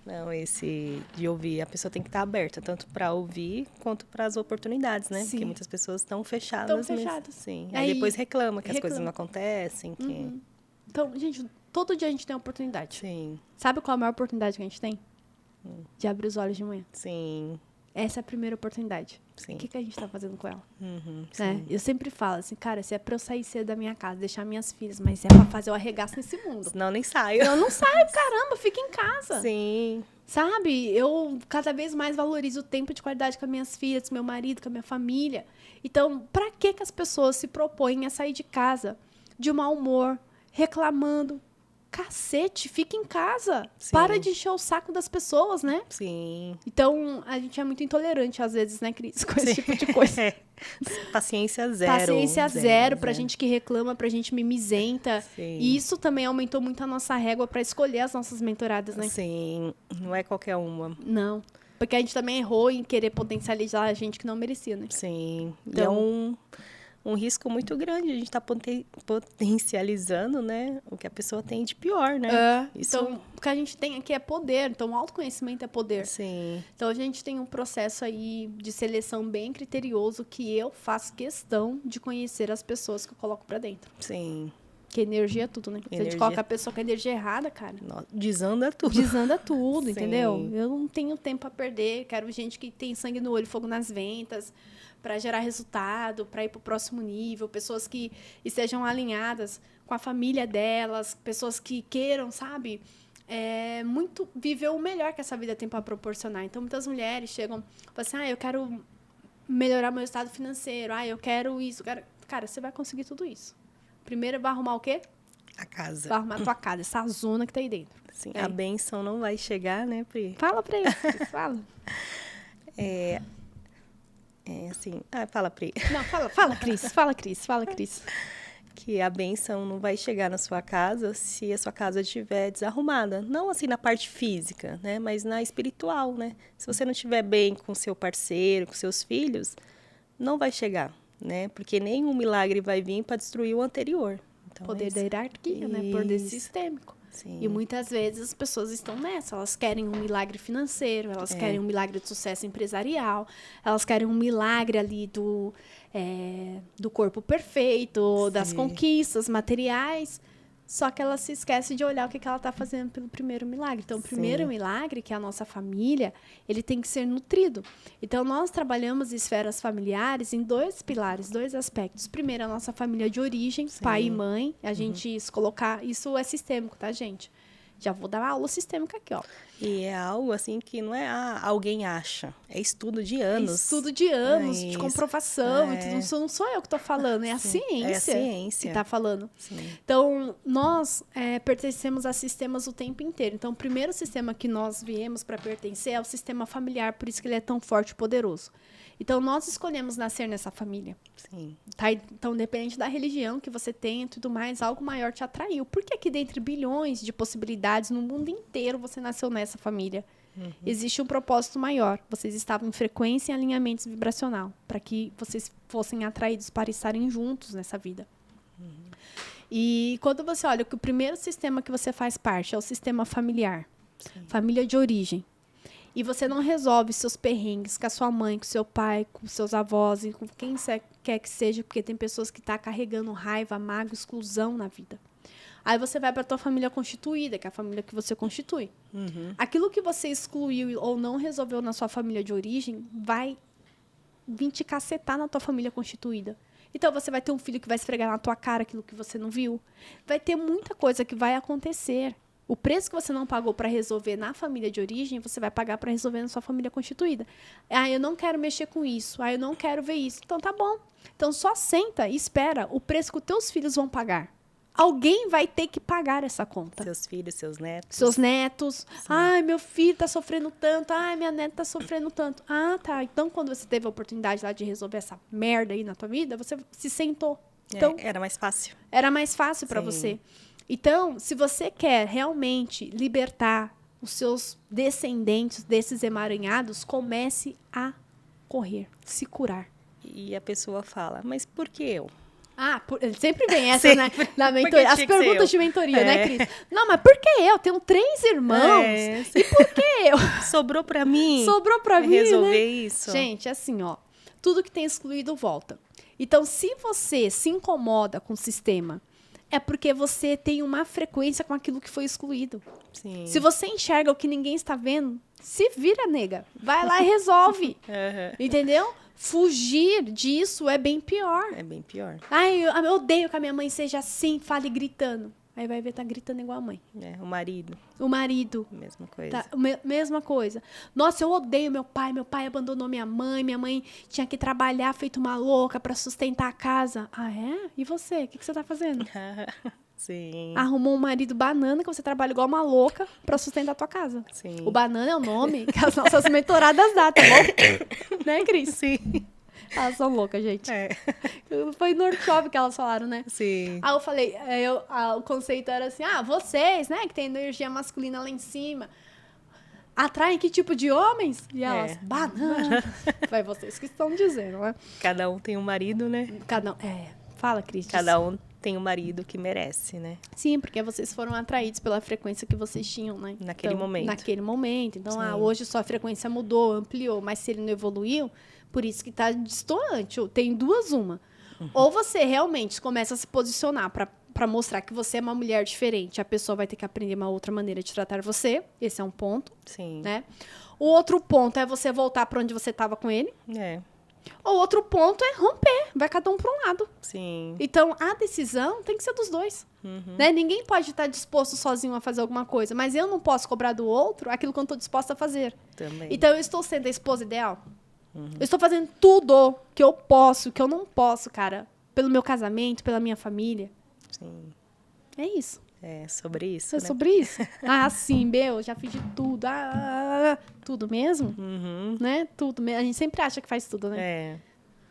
Speaker 2: Não, esse de ouvir, a pessoa tem que estar aberta, tanto para ouvir quanto para as oportunidades, né?
Speaker 1: Sim.
Speaker 2: Porque muitas pessoas estão fechadas.
Speaker 1: Estão fechadas.
Speaker 2: Sim. Aí depois reclama que as coisas não acontecem.
Speaker 1: Então, gente, todo dia a gente tem uma oportunidade.
Speaker 2: Sim.
Speaker 1: Sabe qual a maior oportunidade que a gente tem? De abrir os olhos de manhã.
Speaker 2: Sim.
Speaker 1: Essa é a primeira oportunidade.
Speaker 2: Sim.
Speaker 1: O que a gente tá fazendo com ela?
Speaker 2: Sim.
Speaker 1: Eu sempre falo assim, cara, se é pra eu sair cedo da minha casa, deixar minhas filhas, mas é pra fazer o arregaço nesse mundo.
Speaker 2: Senão nem saio.
Speaker 1: Eu não saio, caramba, fica em casa.
Speaker 2: Sim.
Speaker 1: Sabe? Eu cada vez mais valorizo o tempo de qualidade com as minhas filhas, com meu marido, com a minha família. Então, pra que as pessoas se propõem a sair de casa de mau humor, reclamando, Cacete, fica em casa.
Speaker 2: Sim.
Speaker 1: Para de encher o saco das pessoas, né?
Speaker 2: Sim.
Speaker 1: Então, a gente é muito intolerante, às vezes, né, Cris? Com esse tipo de coisa.
Speaker 2: Paciência zero.
Speaker 1: Paciência zero pra gente que reclama, pra gente mimizenta.
Speaker 2: Sim.
Speaker 1: E isso também aumentou muito a nossa régua pra escolher as nossas mentoradas, né?
Speaker 2: Sim, não é qualquer uma.
Speaker 1: Não. Porque a gente também errou em querer potencializar a gente que não merecia, né?
Speaker 2: Sim.
Speaker 1: Então-
Speaker 2: E é um risco muito grande a gente tá potencializando, né? O que a pessoa tem de pior, né? Isso-
Speaker 1: Então, o que a gente tem aqui é poder. Então, o autoconhecimento é poder.
Speaker 2: Sim.
Speaker 1: Então, a gente tem um processo aí de seleção bem criterioso que eu faço questão de conhecer as pessoas que eu coloco pra dentro.
Speaker 2: Sim.
Speaker 1: Que energia é tudo, né? Se a gente
Speaker 2: Energia.
Speaker 1: coloca a pessoa com a energia errada, cara,
Speaker 2: Desanda tudo.
Speaker 1: desanda tudo,
Speaker 2: Sim.
Speaker 1: entendeu? Eu não tenho tempo pra perder. Quero gente que tem sangue no olho, fogo nas ventas, pra gerar resultado, pra ir pro próximo nível. Pessoas que estejam alinhadas com a família delas, pessoas que queiram, sabe? Muito viver o melhor que essa vida tem pra proporcionar. Então, muitas mulheres chegam e falam assim, eu quero melhorar meu estado financeiro, eu quero isso, quero... Cara, você vai conseguir tudo isso. Primeiro vai arrumar o quê?
Speaker 2: A casa.
Speaker 1: Vai arrumar a tua casa, essa zona que tá aí dentro.
Speaker 2: Sim,
Speaker 1: É.
Speaker 2: a bênção não vai chegar, né, Pri?
Speaker 1: Fala pra eles, Cris, fala.
Speaker 2: É assim... Ah, fala, Pri.
Speaker 1: Não, fala, Cris.
Speaker 2: Que a bênção não vai chegar na sua casa se a sua casa estiver desarrumada. Não assim na parte física, né? Mas na espiritual, né? Se você não estiver bem com seu parceiro, com seus filhos, não vai chegar, né? Porque nenhum milagre vai vir para destruir o anterior. Então,
Speaker 1: Poder da hierarquia, né? Poder
Speaker 2: Isso.
Speaker 1: sistêmico.
Speaker 2: Sim.
Speaker 1: E muitas vezes as pessoas estão nessa. Elas querem um milagre financeiro, elas querem um milagre de sucesso empresarial, elas querem um milagre ali do corpo perfeito, das
Speaker 2: Sim.
Speaker 1: conquistas materiais. Só que ela se esquece de olhar o que ela está fazendo pelo primeiro milagre. Então, o primeiro milagre, que é a nossa família, ele tem que ser nutrido. Então, nós trabalhamos esferas familiares em 2 pilares, 2 aspectos. Primeiro, a nossa família de origem, pai e mãe. A gente se colocar... Isso é sistêmico, tá, gente? Já vou dar uma aula sistêmica aqui, ó.
Speaker 2: E é algo assim que não é alguém acha. É estudo de anos.
Speaker 1: Estudo de anos, de
Speaker 2: isso.
Speaker 1: comprovação.
Speaker 2: É.
Speaker 1: Não sou eu que estou falando, é a
Speaker 2: Sim,
Speaker 1: ciência,
Speaker 2: é a ciência.
Speaker 1: que está falando.
Speaker 2: Sim.
Speaker 1: Então, nós pertencemos a sistemas o tempo inteiro. Então, o primeiro sistema que nós viemos para pertencer é o sistema familiar, por isso que ele é tão forte e poderoso. Então, nós escolhemos nascer nessa família.
Speaker 2: Sim.
Speaker 1: Tá? Então, depende da religião que você tem e tudo mais, algo maior te atraiu. Por que que dentre bilhões de possibilidades no mundo inteiro você nasceu nessa família? Existe um propósito maior. Vocês estavam em frequência e alinhamento vibracional, para que vocês fossem atraídos para estarem juntos nessa vida. E quando você olha que o primeiro sistema que você faz parte é o sistema familiar, família de origem, e você não resolve seus perrengues com a sua mãe, com seu pai, com seus avós, e com quem quer que seja, porque tem pessoas que estão carregando raiva, mágoa, exclusão na vida. Aí você vai para a tua família constituída, que é a família que você constitui. Aquilo que você excluiu ou não resolveu na sua família de origem vai vir te cacetar na tua família constituída. Então, você vai ter um filho que vai esfregar na tua cara aquilo que você não viu. Vai ter muita coisa que vai acontecer. O preço que você não pagou para resolver na família de origem, você vai pagar para resolver na sua família constituída. Eu não quero mexer com isso. Eu não quero ver isso. Então, tá bom. Então, só senta e espera o preço que os teus filhos vão pagar. Alguém vai ter que pagar essa conta.
Speaker 2: Seus filhos, seus netos.
Speaker 1: Seus netos. Ai, meu filho tá sofrendo tanto. Ai, minha neta tá sofrendo tanto. Ah, tá. Então, quando você teve a oportunidade lá de resolver essa merda aí na tua vida, você se sentou. Então,
Speaker 2: Era mais fácil.
Speaker 1: era mais fácil para
Speaker 2: Sim.
Speaker 1: você. Então, se você quer realmente libertar os seus descendentes desses emaranhados, comece a correr, se curar.
Speaker 2: E a pessoa fala, mas por que eu?
Speaker 1: Sempre vem essa, né? Na mentoria. As
Speaker 2: tinha que ser
Speaker 1: perguntas
Speaker 2: eu.
Speaker 1: de mentoria, né, Cris? Não, mas por que eu? Tenho 3 irmãos. E por que eu?
Speaker 2: Sobrou pra mim
Speaker 1: Sobrou pra mim,
Speaker 2: resolver
Speaker 1: né?
Speaker 2: isso.
Speaker 1: Gente, assim, ó. Tudo que tem excluído volta. Então, se você se incomoda com o sistema, é porque você tem uma frequência com aquilo que foi excluído.
Speaker 2: Sim.
Speaker 1: Se você enxerga o que ninguém está vendo, se vira, nega. Vai lá e resolve. Entendeu? Fugir disso é bem pior.
Speaker 2: É bem pior.
Speaker 1: Eu odeio que a minha mãe seja assim, fale gritando. Aí vai ver, tá gritando igual a mãe.
Speaker 2: O marido,
Speaker 1: O marido.
Speaker 2: mesma coisa.
Speaker 1: Tá, mesma coisa. Nossa, eu odeio meu pai. Meu pai abandonou minha mãe. Minha mãe tinha que trabalhar feito uma louca pra sustentar a casa. Ah, é? E você? O que você tá fazendo?
Speaker 2: Sim.
Speaker 1: Arrumou um marido banana, que você trabalha igual uma louca pra sustentar a tua casa.
Speaker 2: Sim.
Speaker 1: O banana é o nome que as nossas mentoradas dão, tá bom? Né, Cris?
Speaker 2: Sim.
Speaker 1: Elas são loucas, gente.
Speaker 2: É.
Speaker 1: Foi no workshop que elas falaram, né?
Speaker 2: Sim.
Speaker 1: Aí eu falei, o conceito era assim, vocês, né, que tem energia masculina lá em cima, atraem que tipo de homens? E elas, banana. Foi vocês que estão dizendo, né?
Speaker 2: Cada um tem um marido, né?
Speaker 1: Fala, Cris.
Speaker 2: Cada um tem um marido que merece, né?
Speaker 1: Sim, porque vocês foram atraídos pela frequência que vocês tinham, né?
Speaker 2: Naquele momento.
Speaker 1: Naquele momento. Então,
Speaker 2: Sim.
Speaker 1: hoje sua frequência mudou, ampliou, mas se ele não evoluiu, por isso que tá distoante. Tem duas, uma. Ou você realmente começa a se posicionar para mostrar que você é uma mulher diferente, a pessoa vai ter que aprender uma outra maneira de tratar você. Esse é um ponto.
Speaker 2: Sim.
Speaker 1: Né? O outro ponto é você voltar para onde você estava com ele.
Speaker 2: É.
Speaker 1: O outro ponto é romper. Vai cada um para um lado.
Speaker 2: Sim.
Speaker 1: Então, a decisão tem que ser dos dois. Né? Ninguém pode estar disposto sozinho a fazer alguma coisa, mas eu não posso cobrar do outro aquilo que eu não estou disposta a fazer.
Speaker 2: Também.
Speaker 1: Então, eu estou sendo a esposa ideal? Eu estou fazendo tudo que eu posso, que eu não posso, cara, pelo meu casamento, pela minha família.
Speaker 2: Sim.
Speaker 1: É isso.
Speaker 2: É sobre isso,
Speaker 1: É
Speaker 2: né?
Speaker 1: sobre isso. Sim, já fiz de tudo. Tudo mesmo? Né? Tudo mesmo. A gente sempre acha que faz tudo, né?
Speaker 2: É.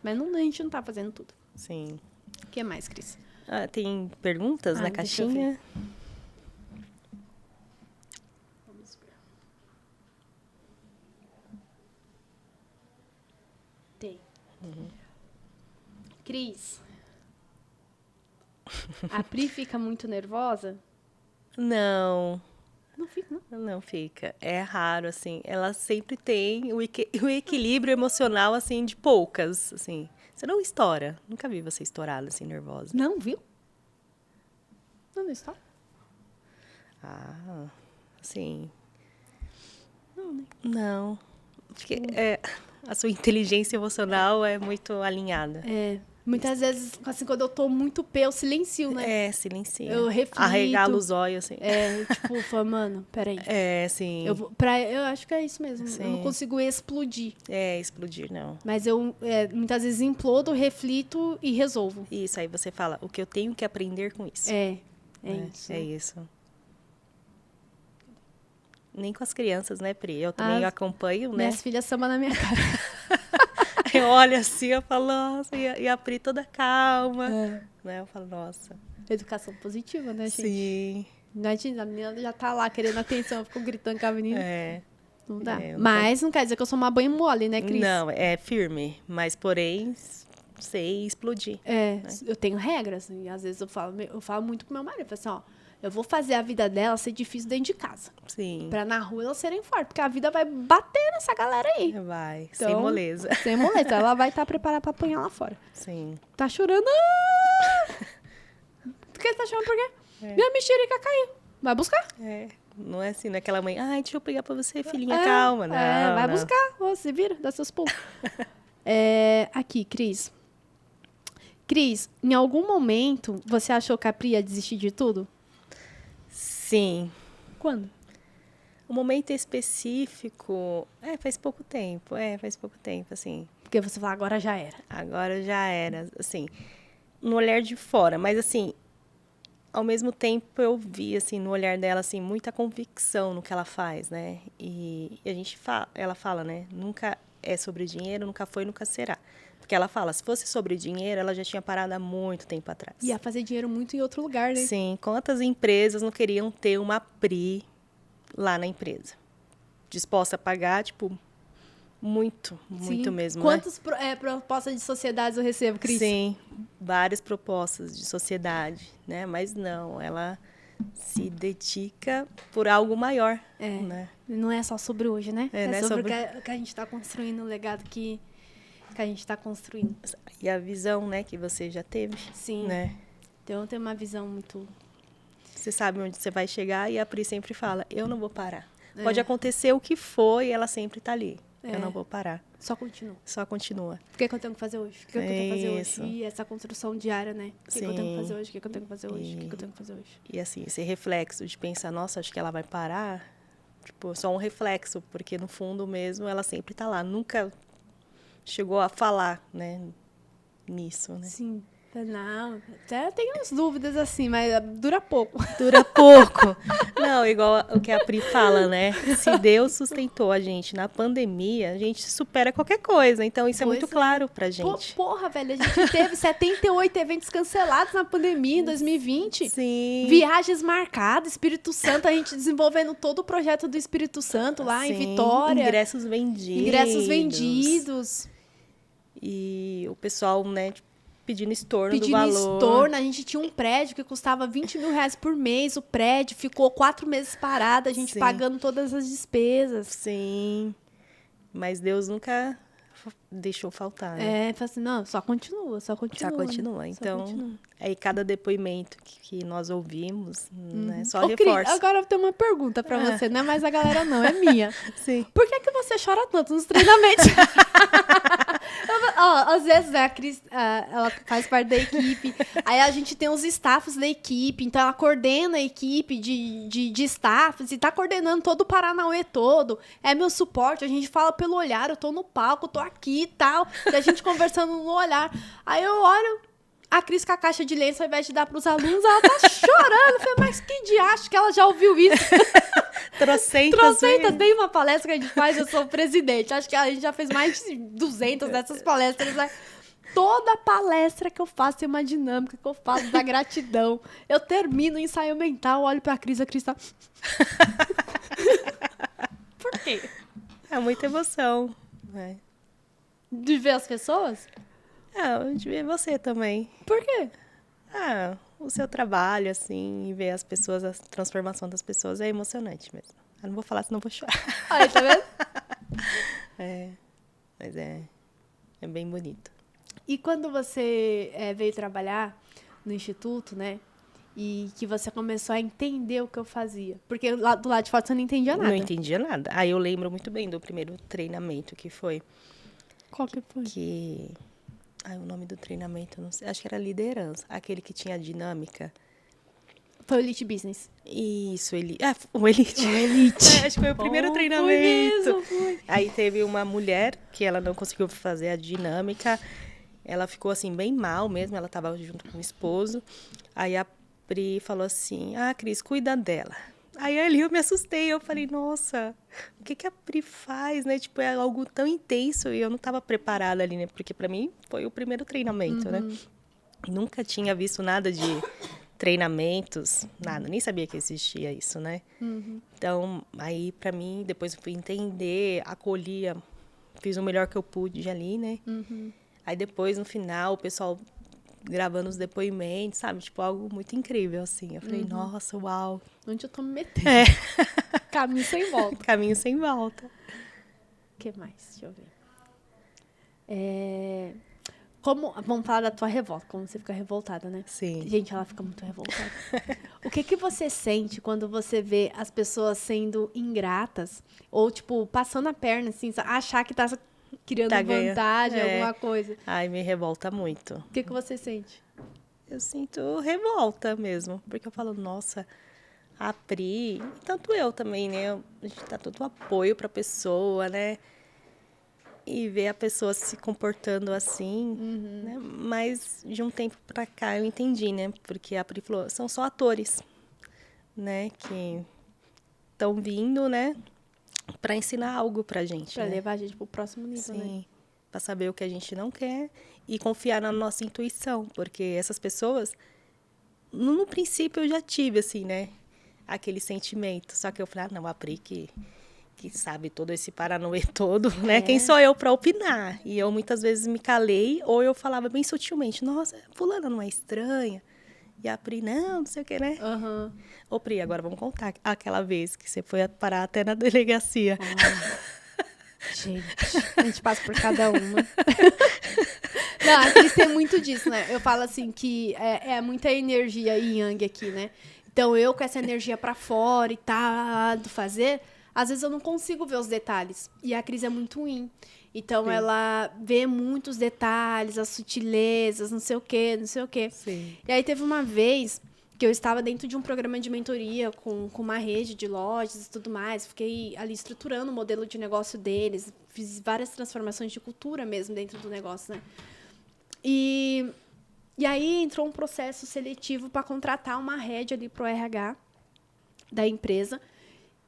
Speaker 1: Mas não, a gente não tá fazendo tudo.
Speaker 2: Sim.
Speaker 1: O que mais, Cris?
Speaker 2: Tem perguntas na
Speaker 1: deixa eu
Speaker 2: caixinha?
Speaker 1: Vamos ver. Tem. Cris. A Pri fica muito nervosa?
Speaker 2: Não.
Speaker 1: Não fica, não.
Speaker 2: Não fica. É raro, assim. Ela sempre tem o equilíbrio emocional, assim, de poucas, assim. Você não estoura. Nunca vi você estourada, assim, nervosa.
Speaker 1: Não, viu? Não está.
Speaker 2: Sim.
Speaker 1: Não, né?
Speaker 2: Não. Acho que a sua inteligência emocional é muito alinhada.
Speaker 1: Muitas vezes, assim, quando eu tô muito eu silencio, né?
Speaker 2: Silencia.
Speaker 1: Eu reflito.
Speaker 2: Arregala os olhos, assim.
Speaker 1: Tipo, falo, mano, peraí.
Speaker 2: Sim.
Speaker 1: Eu acho que é isso mesmo.
Speaker 2: Sim.
Speaker 1: Eu não consigo explodir.
Speaker 2: Explodir, não.
Speaker 1: Mas eu, muitas vezes, implodo, reflito e resolvo.
Speaker 2: Isso, aí você fala, o que eu tenho que aprender com isso.
Speaker 1: Isso.
Speaker 2: É isso. Nem com as crianças, né, Pri? Eu também acompanho, né?
Speaker 1: Minhas filhas samba na minha cara.
Speaker 2: Eu olho assim, eu falo, nossa, e a Pri toda calma. Né? Eu falo, nossa.
Speaker 1: Educação positiva, né, gente?
Speaker 2: Sim.
Speaker 1: A menina já tá lá querendo atenção, ficou gritando com a menina. Não dá.
Speaker 2: não
Speaker 1: Mas não quer dizer que eu sou uma banho mole, né, Cris?
Speaker 2: Não, é firme, mas porém sei explodir.
Speaker 1: Eu tenho regras. E às vezes eu falo muito pro meu marido. Eu falo assim, eu vou fazer a vida dela ser difícil dentro de casa.
Speaker 2: Sim.
Speaker 1: Pra na rua elas serem fortes. Porque a vida vai bater nessa galera aí.
Speaker 2: Vai,
Speaker 1: Então,
Speaker 2: sem moleza.
Speaker 1: Sem moleza. Ela vai estar preparada pra apanhar lá fora.
Speaker 2: Sim.
Speaker 1: Tá chorando. Por que você tá chorando por quê? Minha mexerica caiu. Vai buscar.
Speaker 2: Não é assim, naquela mãe, deixa eu pegar pra você, filhinha, calma. Não,
Speaker 1: vai
Speaker 2: não.
Speaker 1: buscar. Se vira, dá seus pulos. Aqui, Cris. Cris, em algum momento você achou que a Pri ia desistir de tudo?
Speaker 2: Sim.
Speaker 1: Quando?
Speaker 2: Um momento específico, faz pouco tempo, assim.
Speaker 1: Porque você falou, agora já era.
Speaker 2: Agora já era, assim, no olhar de fora, mas assim, ao mesmo tempo eu vi, assim, no olhar dela, assim, muita convicção no que ela faz, né? E ela fala, né? Nunca é sobre dinheiro, nunca foi, nunca será. Porque ela fala, se fosse sobre dinheiro, ela já tinha parado há muito tempo atrás.
Speaker 1: Ia fazer dinheiro muito em outro lugar, né?
Speaker 2: Sim, quantas empresas não queriam ter uma Pri lá na empresa? Disposta a pagar, tipo, muito mesmo,
Speaker 1: Quantas propostas de sociedades eu recebo, Cris?
Speaker 2: Sim, várias propostas de sociedade, né? Mas não, ela se dedica por algo maior, né?
Speaker 1: Não é só sobre hoje, né?
Speaker 2: Não
Speaker 1: sobre o que a gente está construindo, o legado que a gente está construindo.
Speaker 2: E a visão, né, que você já teve.
Speaker 1: Sim.
Speaker 2: Né?
Speaker 1: Então, eu tenho uma visão muito...
Speaker 2: Você sabe onde você vai chegar e a Pri sempre fala, eu não vou parar. Pode acontecer o que for e ela sempre tá ali. Eu não vou parar.
Speaker 1: Só continua.
Speaker 2: Só continua.
Speaker 1: O que eu tenho que fazer hoje? O que eu tenho que fazer
Speaker 2: Isso.
Speaker 1: hoje? E essa construção diária, né? O que eu tenho que fazer hoje? O que eu tenho que fazer hoje? O que eu tenho que fazer hoje?
Speaker 2: E assim, esse reflexo de pensar, nossa, acho que ela vai parar. Tipo, só um reflexo, porque no fundo mesmo ela sempre tá lá. Nunca chegou a falar, né, nisso, né?
Speaker 1: Sim. Não, até tem umas dúvidas assim, mas dura pouco.
Speaker 2: Dura pouco. Não, igual o que a Pri fala, né? Se Deus sustentou a gente na pandemia, a gente supera qualquer coisa. Então, isso é muito claro pra gente.
Speaker 1: Porra, velho, a gente teve 78 eventos cancelados na pandemia em 2020.
Speaker 2: Sim.
Speaker 1: Viagens marcadas, Espírito Santo, a gente desenvolvendo todo o projeto do Espírito Santo lá em Vitória.
Speaker 2: Ingressos
Speaker 1: vendidos.
Speaker 2: E o pessoal, né, pedindo estorno do valor.
Speaker 1: Pedindo estorno. A gente tinha um prédio que custava 20 mil reais por mês. O prédio ficou 4 meses parado, a gente pagando todas as despesas.
Speaker 2: Sim. Mas Deus nunca deixou faltar, né?
Speaker 1: Falei assim, não, só continua.
Speaker 2: Só continua. Então, aí cada depoimento que nós ouvimos, né, só reforça.
Speaker 1: Cris, agora eu tenho uma pergunta pra você. Não é mais da galera, não, é minha.
Speaker 2: Sim.
Speaker 1: Por que você chora tanto nos treinamentos? Às vezes, né, a Cris, ela faz parte da equipe, aí a gente tem os staffs da equipe, então ela coordena a equipe de staffs e tá coordenando todo o Paranauê todo, é meu suporte, a gente fala pelo olhar, eu tô no palco, tô aqui e tal, e a gente conversando no olhar, aí eu olho a Cris com a caixa de lenço, ao invés de dar pros alunos, ela tá chorando, eu falei, mas que diacho que ela já ouviu isso?
Speaker 2: Trocentas vezes.
Speaker 1: Tem uma palestra que a gente faz, eu sou presidente. Acho que a gente já fez mais de 200 dessas palestras. Né? Toda palestra que eu faço tem uma dinâmica que eu faço da gratidão. Eu termino o ensaio mental, olho pra Cris, a Cris tá... Por quê?
Speaker 2: É muita emoção. Né?
Speaker 1: De ver as pessoas?
Speaker 2: De ver você também.
Speaker 1: Por quê?
Speaker 2: O seu trabalho, assim, e ver as pessoas, a transformação das pessoas é emocionante mesmo. Eu não vou falar, senão eu vou chorar.
Speaker 1: Aí, tá vendo?
Speaker 2: Mas é bem bonito.
Speaker 1: E quando você veio trabalhar no Instituto, né? E que você começou a entender o que eu fazia. Porque do lado de fora você não entendia nada.
Speaker 2: Não entendia nada. Aí eu lembro muito bem do primeiro treinamento que foi.
Speaker 1: Qual que foi?
Speaker 2: O nome do treinamento, não sei. Acho que era liderança. Aquele que tinha dinâmica.
Speaker 1: Foi o Elite Business.
Speaker 2: Isso, o Elite. O Elite. Acho que foi o primeiro treinamento.
Speaker 1: Foi.
Speaker 2: Aí teve uma mulher que ela não conseguiu fazer a dinâmica. Ela ficou assim bem mal mesmo. Ela estava junto com o esposo. Aí a Pri falou assim, Cris, cuida dela. Aí ali eu me assustei, eu falei, nossa, o que a Pri faz, né? Tipo, é algo tão intenso e eu não estava preparada ali, né? Porque para mim foi o primeiro treinamento, né? Nunca tinha visto nada de treinamentos, nada, nem sabia que existia isso, né? Então, aí para mim, depois eu fui entender, acolhia, fiz o melhor que eu pude ali, né? Aí depois, no final, o pessoal gravando os depoimentos, sabe? Tipo, algo muito incrível, assim. Eu falei, nossa, uau.
Speaker 1: Onde eu tô me metendo? Caminho sem volta.
Speaker 2: Caminho sem volta.
Speaker 1: O que mais? Deixa eu ver. Vamos falar da tua revolta, como você fica revoltada, né?
Speaker 2: Sim.
Speaker 1: Gente, ela fica muito revoltada. O que você sente quando você vê as pessoas sendo ingratas? Ou, tipo, passando a perna, assim, achar que tá criando vantagem, alguma coisa.
Speaker 2: Ai, me revolta muito.
Speaker 1: O que você sente?
Speaker 2: Eu sinto revolta mesmo. Porque eu falo, nossa, a Pri, tanto eu também, né? A gente dá todo o apoio pra pessoa, né? E ver a pessoa se comportando assim, né? Mas de um tempo pra cá eu entendi, né? Porque a Pri falou, são só atores, né? Que estão vindo, né? Para ensinar algo pra gente.
Speaker 1: Pra levar a gente pro próximo nível, né?
Speaker 2: Sim, para saber o que a gente não quer e confiar na nossa intuição, porque essas pessoas, no princípio eu já tive, assim, né, aquele sentimento, só que eu falei, não, a Pri que sabe todo esse Paranauê todo, né, quem sou eu para opinar? E eu muitas vezes me calei, ou eu falava bem sutilmente, nossa, fulana não é estranha? E a Pri, não sei o que, né? Ô, Pri, agora vamos contar aquela vez que você foi parar até na delegacia.
Speaker 1: Gente, a gente passa por cada uma. Não, a Cris tem muito disso, né? Eu falo assim que é muita energia yang aqui, né? Então, eu com essa energia pra fora e tal, do fazer, às vezes eu não consigo ver os detalhes. E a Cris é muito yin. Então, sim, ela vê muitos detalhes, as sutilezas, não sei o quê, não sei o quê.
Speaker 2: Sim.
Speaker 1: E aí, teve uma vez que eu estava dentro de um programa de mentoria com uma rede de lojas e tudo mais. Fiquei ali estruturando o modelo de negócio deles. Fiz várias transformações de cultura mesmo dentro do negócio, né? E E aí entrou um processo seletivo para contratar uma head ali pro RH da empresa.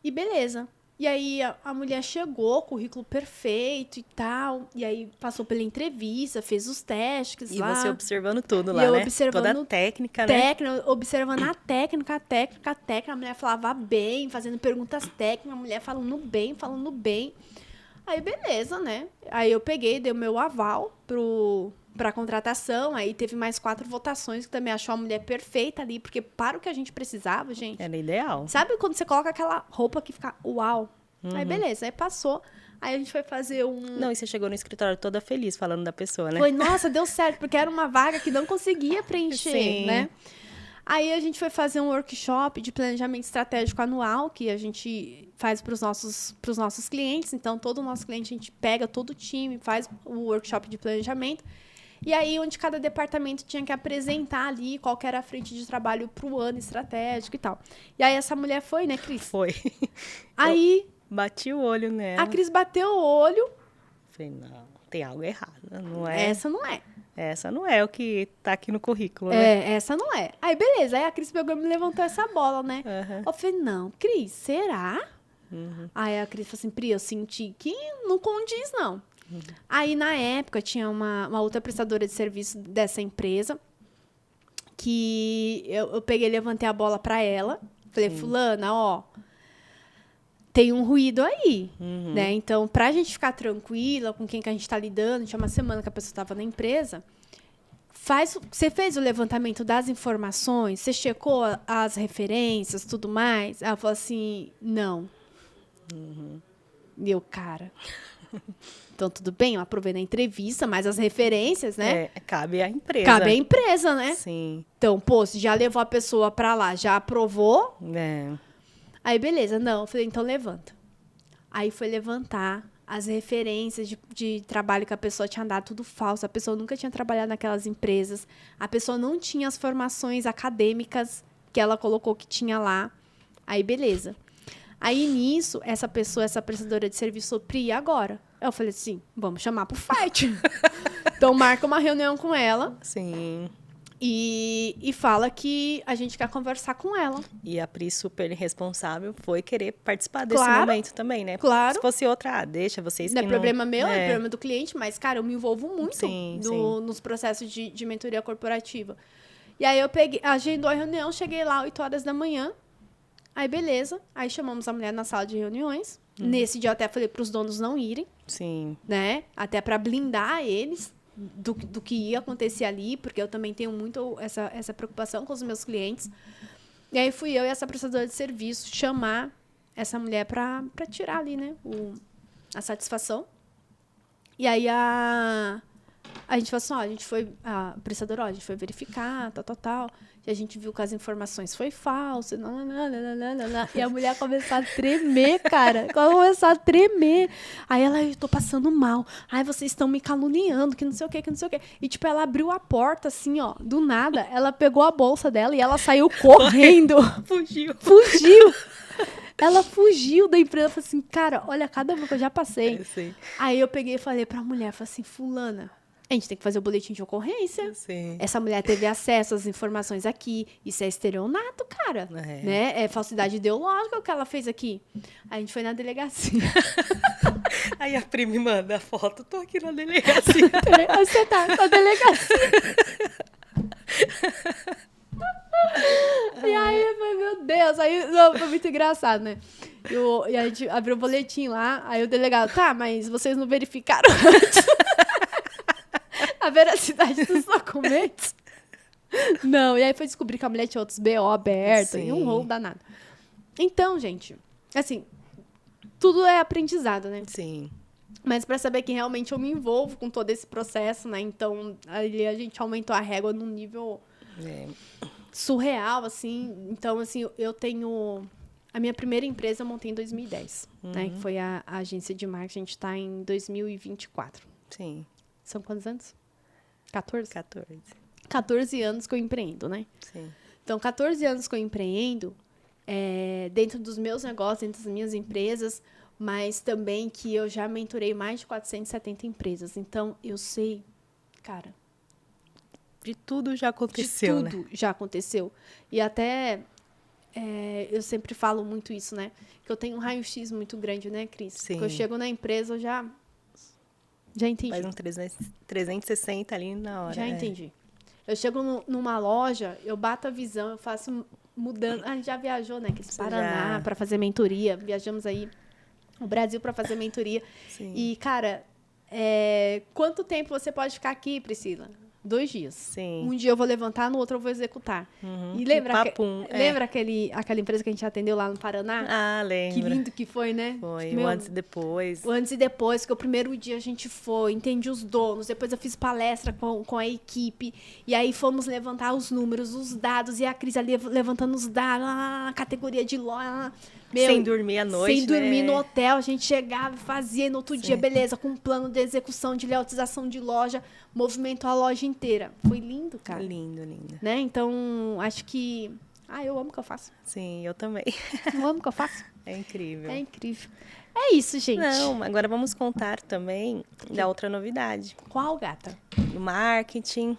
Speaker 1: E beleza. E aí a mulher chegou, currículo perfeito e tal. E aí passou pela entrevista, fez os testes
Speaker 2: E
Speaker 1: lá.
Speaker 2: você observando tudo lá,
Speaker 1: eu
Speaker 2: né?
Speaker 1: observando
Speaker 2: Toda a técnica, né?
Speaker 1: Observando a técnica. A mulher falava bem, fazendo perguntas técnicas, a mulher falando bem. Aí, beleza, né? Aí eu peguei, dei o meu aval pra contratação. Aí teve mais 4 votações, que também achou a mulher perfeita ali, porque para o que a gente precisava, gente.
Speaker 2: Era ideal.
Speaker 1: Sabe quando você coloca aquela roupa que fica uau? Aí, beleza, aí passou. Aí a gente foi fazer
Speaker 2: Não, e você chegou no escritório toda feliz falando da pessoa, né?
Speaker 1: Foi, nossa, deu certo, porque era uma vaga que não conseguia preencher,
Speaker 2: Sim.
Speaker 1: né? Aí a gente foi fazer um workshop de planejamento estratégico anual, que a gente faz para os nossos clientes. Então, todo o nosso cliente, a gente pega todo o time, faz o workshop de planejamento. E aí, onde cada departamento tinha que apresentar ali qual que era a frente de trabalho para o ano estratégico e tal. E aí, essa mulher foi, né, Cris?
Speaker 2: Foi.
Speaker 1: Aí,
Speaker 2: Bati o olho nela.
Speaker 1: a Cris bateu o olho.
Speaker 2: Falei, não, tem algo errado, não é?
Speaker 1: Essa não é.
Speaker 2: Essa não é o que tá aqui no currículo, né?
Speaker 1: Essa não é. Aí, beleza. Aí a Cris pegou e me levantou essa bola, né?
Speaker 2: Uhum.
Speaker 1: Eu falei, não, Cris, será? Aí a Cris falou assim, Pri, eu senti que não condiz, não. Aí, na época, tinha uma outra prestadora de serviço dessa empresa que eu peguei e levantei a bola pra ela. Falei, fulana, ó, tem um ruído aí, né? Então, pra gente ficar tranquila com quem que a gente tá lidando, tinha uma semana que a pessoa tava na empresa, você fez o levantamento das informações, você checou as referências, tudo mais? Ela falou assim, não. E eu, cara... Então, tudo bem, eu aprovei na entrevista, mas as referências, né?
Speaker 2: Cabe à empresa.
Speaker 1: Cabe à empresa, né?
Speaker 2: Sim.
Speaker 1: Então, pô, se já levou a pessoa pra lá, já aprovou,
Speaker 2: É.
Speaker 1: aí beleza. Não, eu falei, então levanta. Aí foi levantar as referências de trabalho que a pessoa tinha dado, tudo falso. A pessoa nunca tinha trabalhado naquelas empresas. A pessoa não tinha as formações acadêmicas que ela colocou que tinha lá. Aí, beleza. Aí, nisso, essa prestadora de serviço, Pri, e agora? Eu falei assim, vamos chamar pro fight. Então, marca uma reunião com ela.
Speaker 2: Sim.
Speaker 1: E fala que a gente quer conversar com ela.
Speaker 2: E a Pri, super responsável, foi querer participar desse
Speaker 1: Claro.
Speaker 2: momento também, né?
Speaker 1: Claro.
Speaker 2: Se fosse outra, deixa vocês
Speaker 1: Não
Speaker 2: que
Speaker 1: é problema meu, é
Speaker 2: É.
Speaker 1: problema do cliente, mas, cara, eu me envolvo muito
Speaker 2: Sim.
Speaker 1: nos processos de mentoria corporativa. E aí eu agendou a reunião, cheguei lá 8 horas da manhã. Aí, beleza. Aí chamamos a mulher na sala de reuniões. Nesse dia eu até falei para os donos não irem,
Speaker 2: Sim.
Speaker 1: né? Até para blindar eles do que ia acontecer ali, porque eu também tenho muito essa preocupação com os meus clientes. E aí fui eu e essa prestadora de serviço chamar essa mulher para tirar ali, né? A satisfação. E aí a gente falou assim, ó, a prestadora, ó, a gente foi verificar, tal. E a gente viu que as informações foi falsas. E a mulher começou a tremer, cara. Começou a tremer. Aí ela, eu tô passando mal. Aí vocês estão me caluniando, que não sei o quê. E, tipo, ela abriu a porta, assim, ó, do nada. Ela pegou a bolsa dela e ela saiu correndo. Fugiu. Ela fugiu da empresa. Falei assim, cara, olha cada uma que eu já passei.
Speaker 2: Sim.
Speaker 1: Aí eu peguei e falei pra mulher, falei assim, fulana, a gente tem que fazer o boletim de ocorrência.
Speaker 2: Sim.
Speaker 1: Essa mulher teve acesso às informações aqui. Isso é estelionato, cara. Né? É falsidade ideológica o que ela fez aqui. Aí a gente foi na delegacia.
Speaker 2: Aí a Pri me manda a foto, tô aqui na delegacia.
Speaker 1: Aí você tá na delegacia. E aí, eu falei, meu Deus. Aí, não, foi muito engraçado, né? E a gente abriu o boletim lá. Aí o delegado, tá, mas vocês não verificaram antes a veracidade dos documentos? Não, e aí foi descobrir que a mulher tinha outros BO abertos e um rolo danado. Então, gente, assim, tudo é aprendizado, né?
Speaker 2: Sim.
Speaker 1: Mas pra saber que realmente eu me envolvo com todo esse processo, né? Então, ali a gente aumentou a régua num nível surreal, assim. Então, assim, eu tenho... A minha primeira empresa eu montei em 2010, né? Que foi a agência de marketing. A gente tá em 2024.
Speaker 2: Sim.
Speaker 1: São quantos anos? 14?
Speaker 2: 14
Speaker 1: anos que eu empreendo, né?
Speaker 2: Sim.
Speaker 1: Então, 14 anos que eu empreendo, dentro dos meus negócios, dentro das minhas empresas, mas também que eu já mentorei mais de 470 empresas. Então, eu sei, cara,
Speaker 2: de tudo já aconteceu,
Speaker 1: de tudo já aconteceu. E até eu sempre falo muito isso, né? Que eu tenho um raio-x muito grande, né, Cris?
Speaker 2: Sim.
Speaker 1: Que eu chego na empresa, eu já entendi.
Speaker 2: Faz um 360 ali na hora.
Speaker 1: Já entendi. Eu chego numa loja, eu bato a visão, eu faço mudança. A gente já viajou, né? Que Paraná para fazer mentoria. Viajamos aí no Brasil para fazer mentoria.
Speaker 2: Sim.
Speaker 1: E, cara, quanto tempo você pode ficar aqui, Priscila? 2 dias.
Speaker 2: Sim.
Speaker 1: Um dia eu vou levantar, no outro eu vou executar. E lembra, lembra aquela empresa que a gente atendeu lá no Paraná?
Speaker 2: Ah, lembro.
Speaker 1: Que lindo que foi, né?
Speaker 2: Foi, o antes e depois.
Speaker 1: O antes e depois, que o primeiro dia a gente foi, entendi os donos, depois eu fiz palestra com a equipe, e aí fomos levantar os números, os dados, e a Cris ali levantando os dados, a categoria de loja.
Speaker 2: Sem dormir à noite,
Speaker 1: sem dormir no hotel, a gente chegava e fazia, no outro dia, beleza, com um plano de execução, de layoutização de loja, movimentou a loja inteira. Foi lindo, cara.
Speaker 2: Lindo, lindo.
Speaker 1: Né? Então, acho que... eu amo o que eu faço.
Speaker 2: Sim, eu também.
Speaker 1: Eu amo o que eu faço.
Speaker 2: É incrível.
Speaker 1: É incrível. É isso, gente.
Speaker 2: Não, agora vamos contar também da outra novidade.
Speaker 1: Qual, gata?
Speaker 2: Do marketing.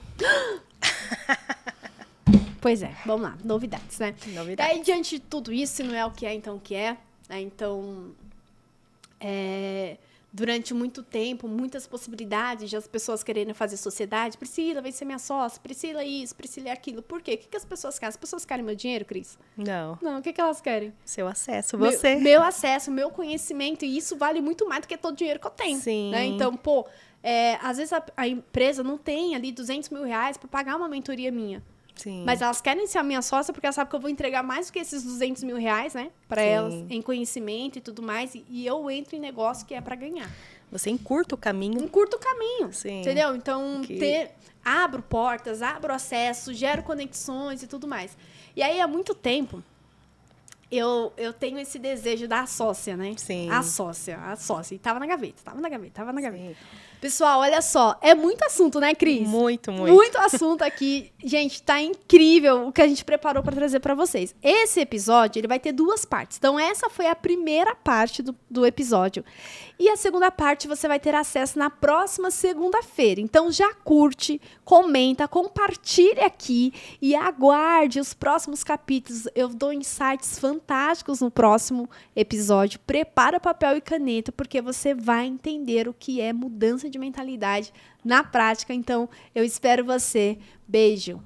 Speaker 1: Pois é, vamos lá, novidades, né?
Speaker 2: Novidades.
Speaker 1: E aí, diante de tudo isso, se não é o que é, então o que é, né? Então, durante muito tempo, muitas possibilidades de as pessoas querendo fazer sociedade. Priscila, vem ser minha sócia. Priscila isso, Priscila aquilo. Por quê? O que as pessoas querem? As pessoas querem meu dinheiro, Cris?
Speaker 2: Não.
Speaker 1: Não, o que elas querem?
Speaker 2: Seu acesso, você.
Speaker 1: Meu acesso, meu conhecimento. E isso vale muito mais do que todo o dinheiro que eu tenho.
Speaker 2: Sim.
Speaker 1: Né? Então, às vezes a empresa não tem ali R$200 mil para pagar uma mentoria minha.
Speaker 2: Sim.
Speaker 1: Mas elas querem ser a minha sócia porque elas sabem que eu vou entregar mais do que esses R$200 mil, né? Para elas, em conhecimento e tudo mais. E eu entro em negócio que é para ganhar.
Speaker 2: Você encurta o caminho.
Speaker 1: Encurta o caminho.
Speaker 2: Sim.
Speaker 1: Entendeu? Então, abro portas, abro acesso, gero conexões e tudo mais. E aí, há muito tempo, eu tenho esse desejo da sócia, né?
Speaker 2: Sim.
Speaker 1: A sócia. E tava na gaveta.
Speaker 2: Sim.
Speaker 1: Pessoal, olha só, é muito assunto, né, Cris?
Speaker 2: Muito, muito.
Speaker 1: Muito assunto aqui. Gente, tá incrível o que a gente preparou para trazer para vocês. Esse episódio, ele vai ter 2 partes. Então, essa foi a primeira parte do episódio. E a segunda parte você vai ter acesso na próxima segunda-feira. Então, já curte, comenta, compartilhe aqui e aguarde os próximos capítulos. Eu dou insights fantásticos no próximo episódio. Prepara papel e caneta, porque você vai entender o que é mudança de mentalidade na prática. Então, eu espero você. Beijo!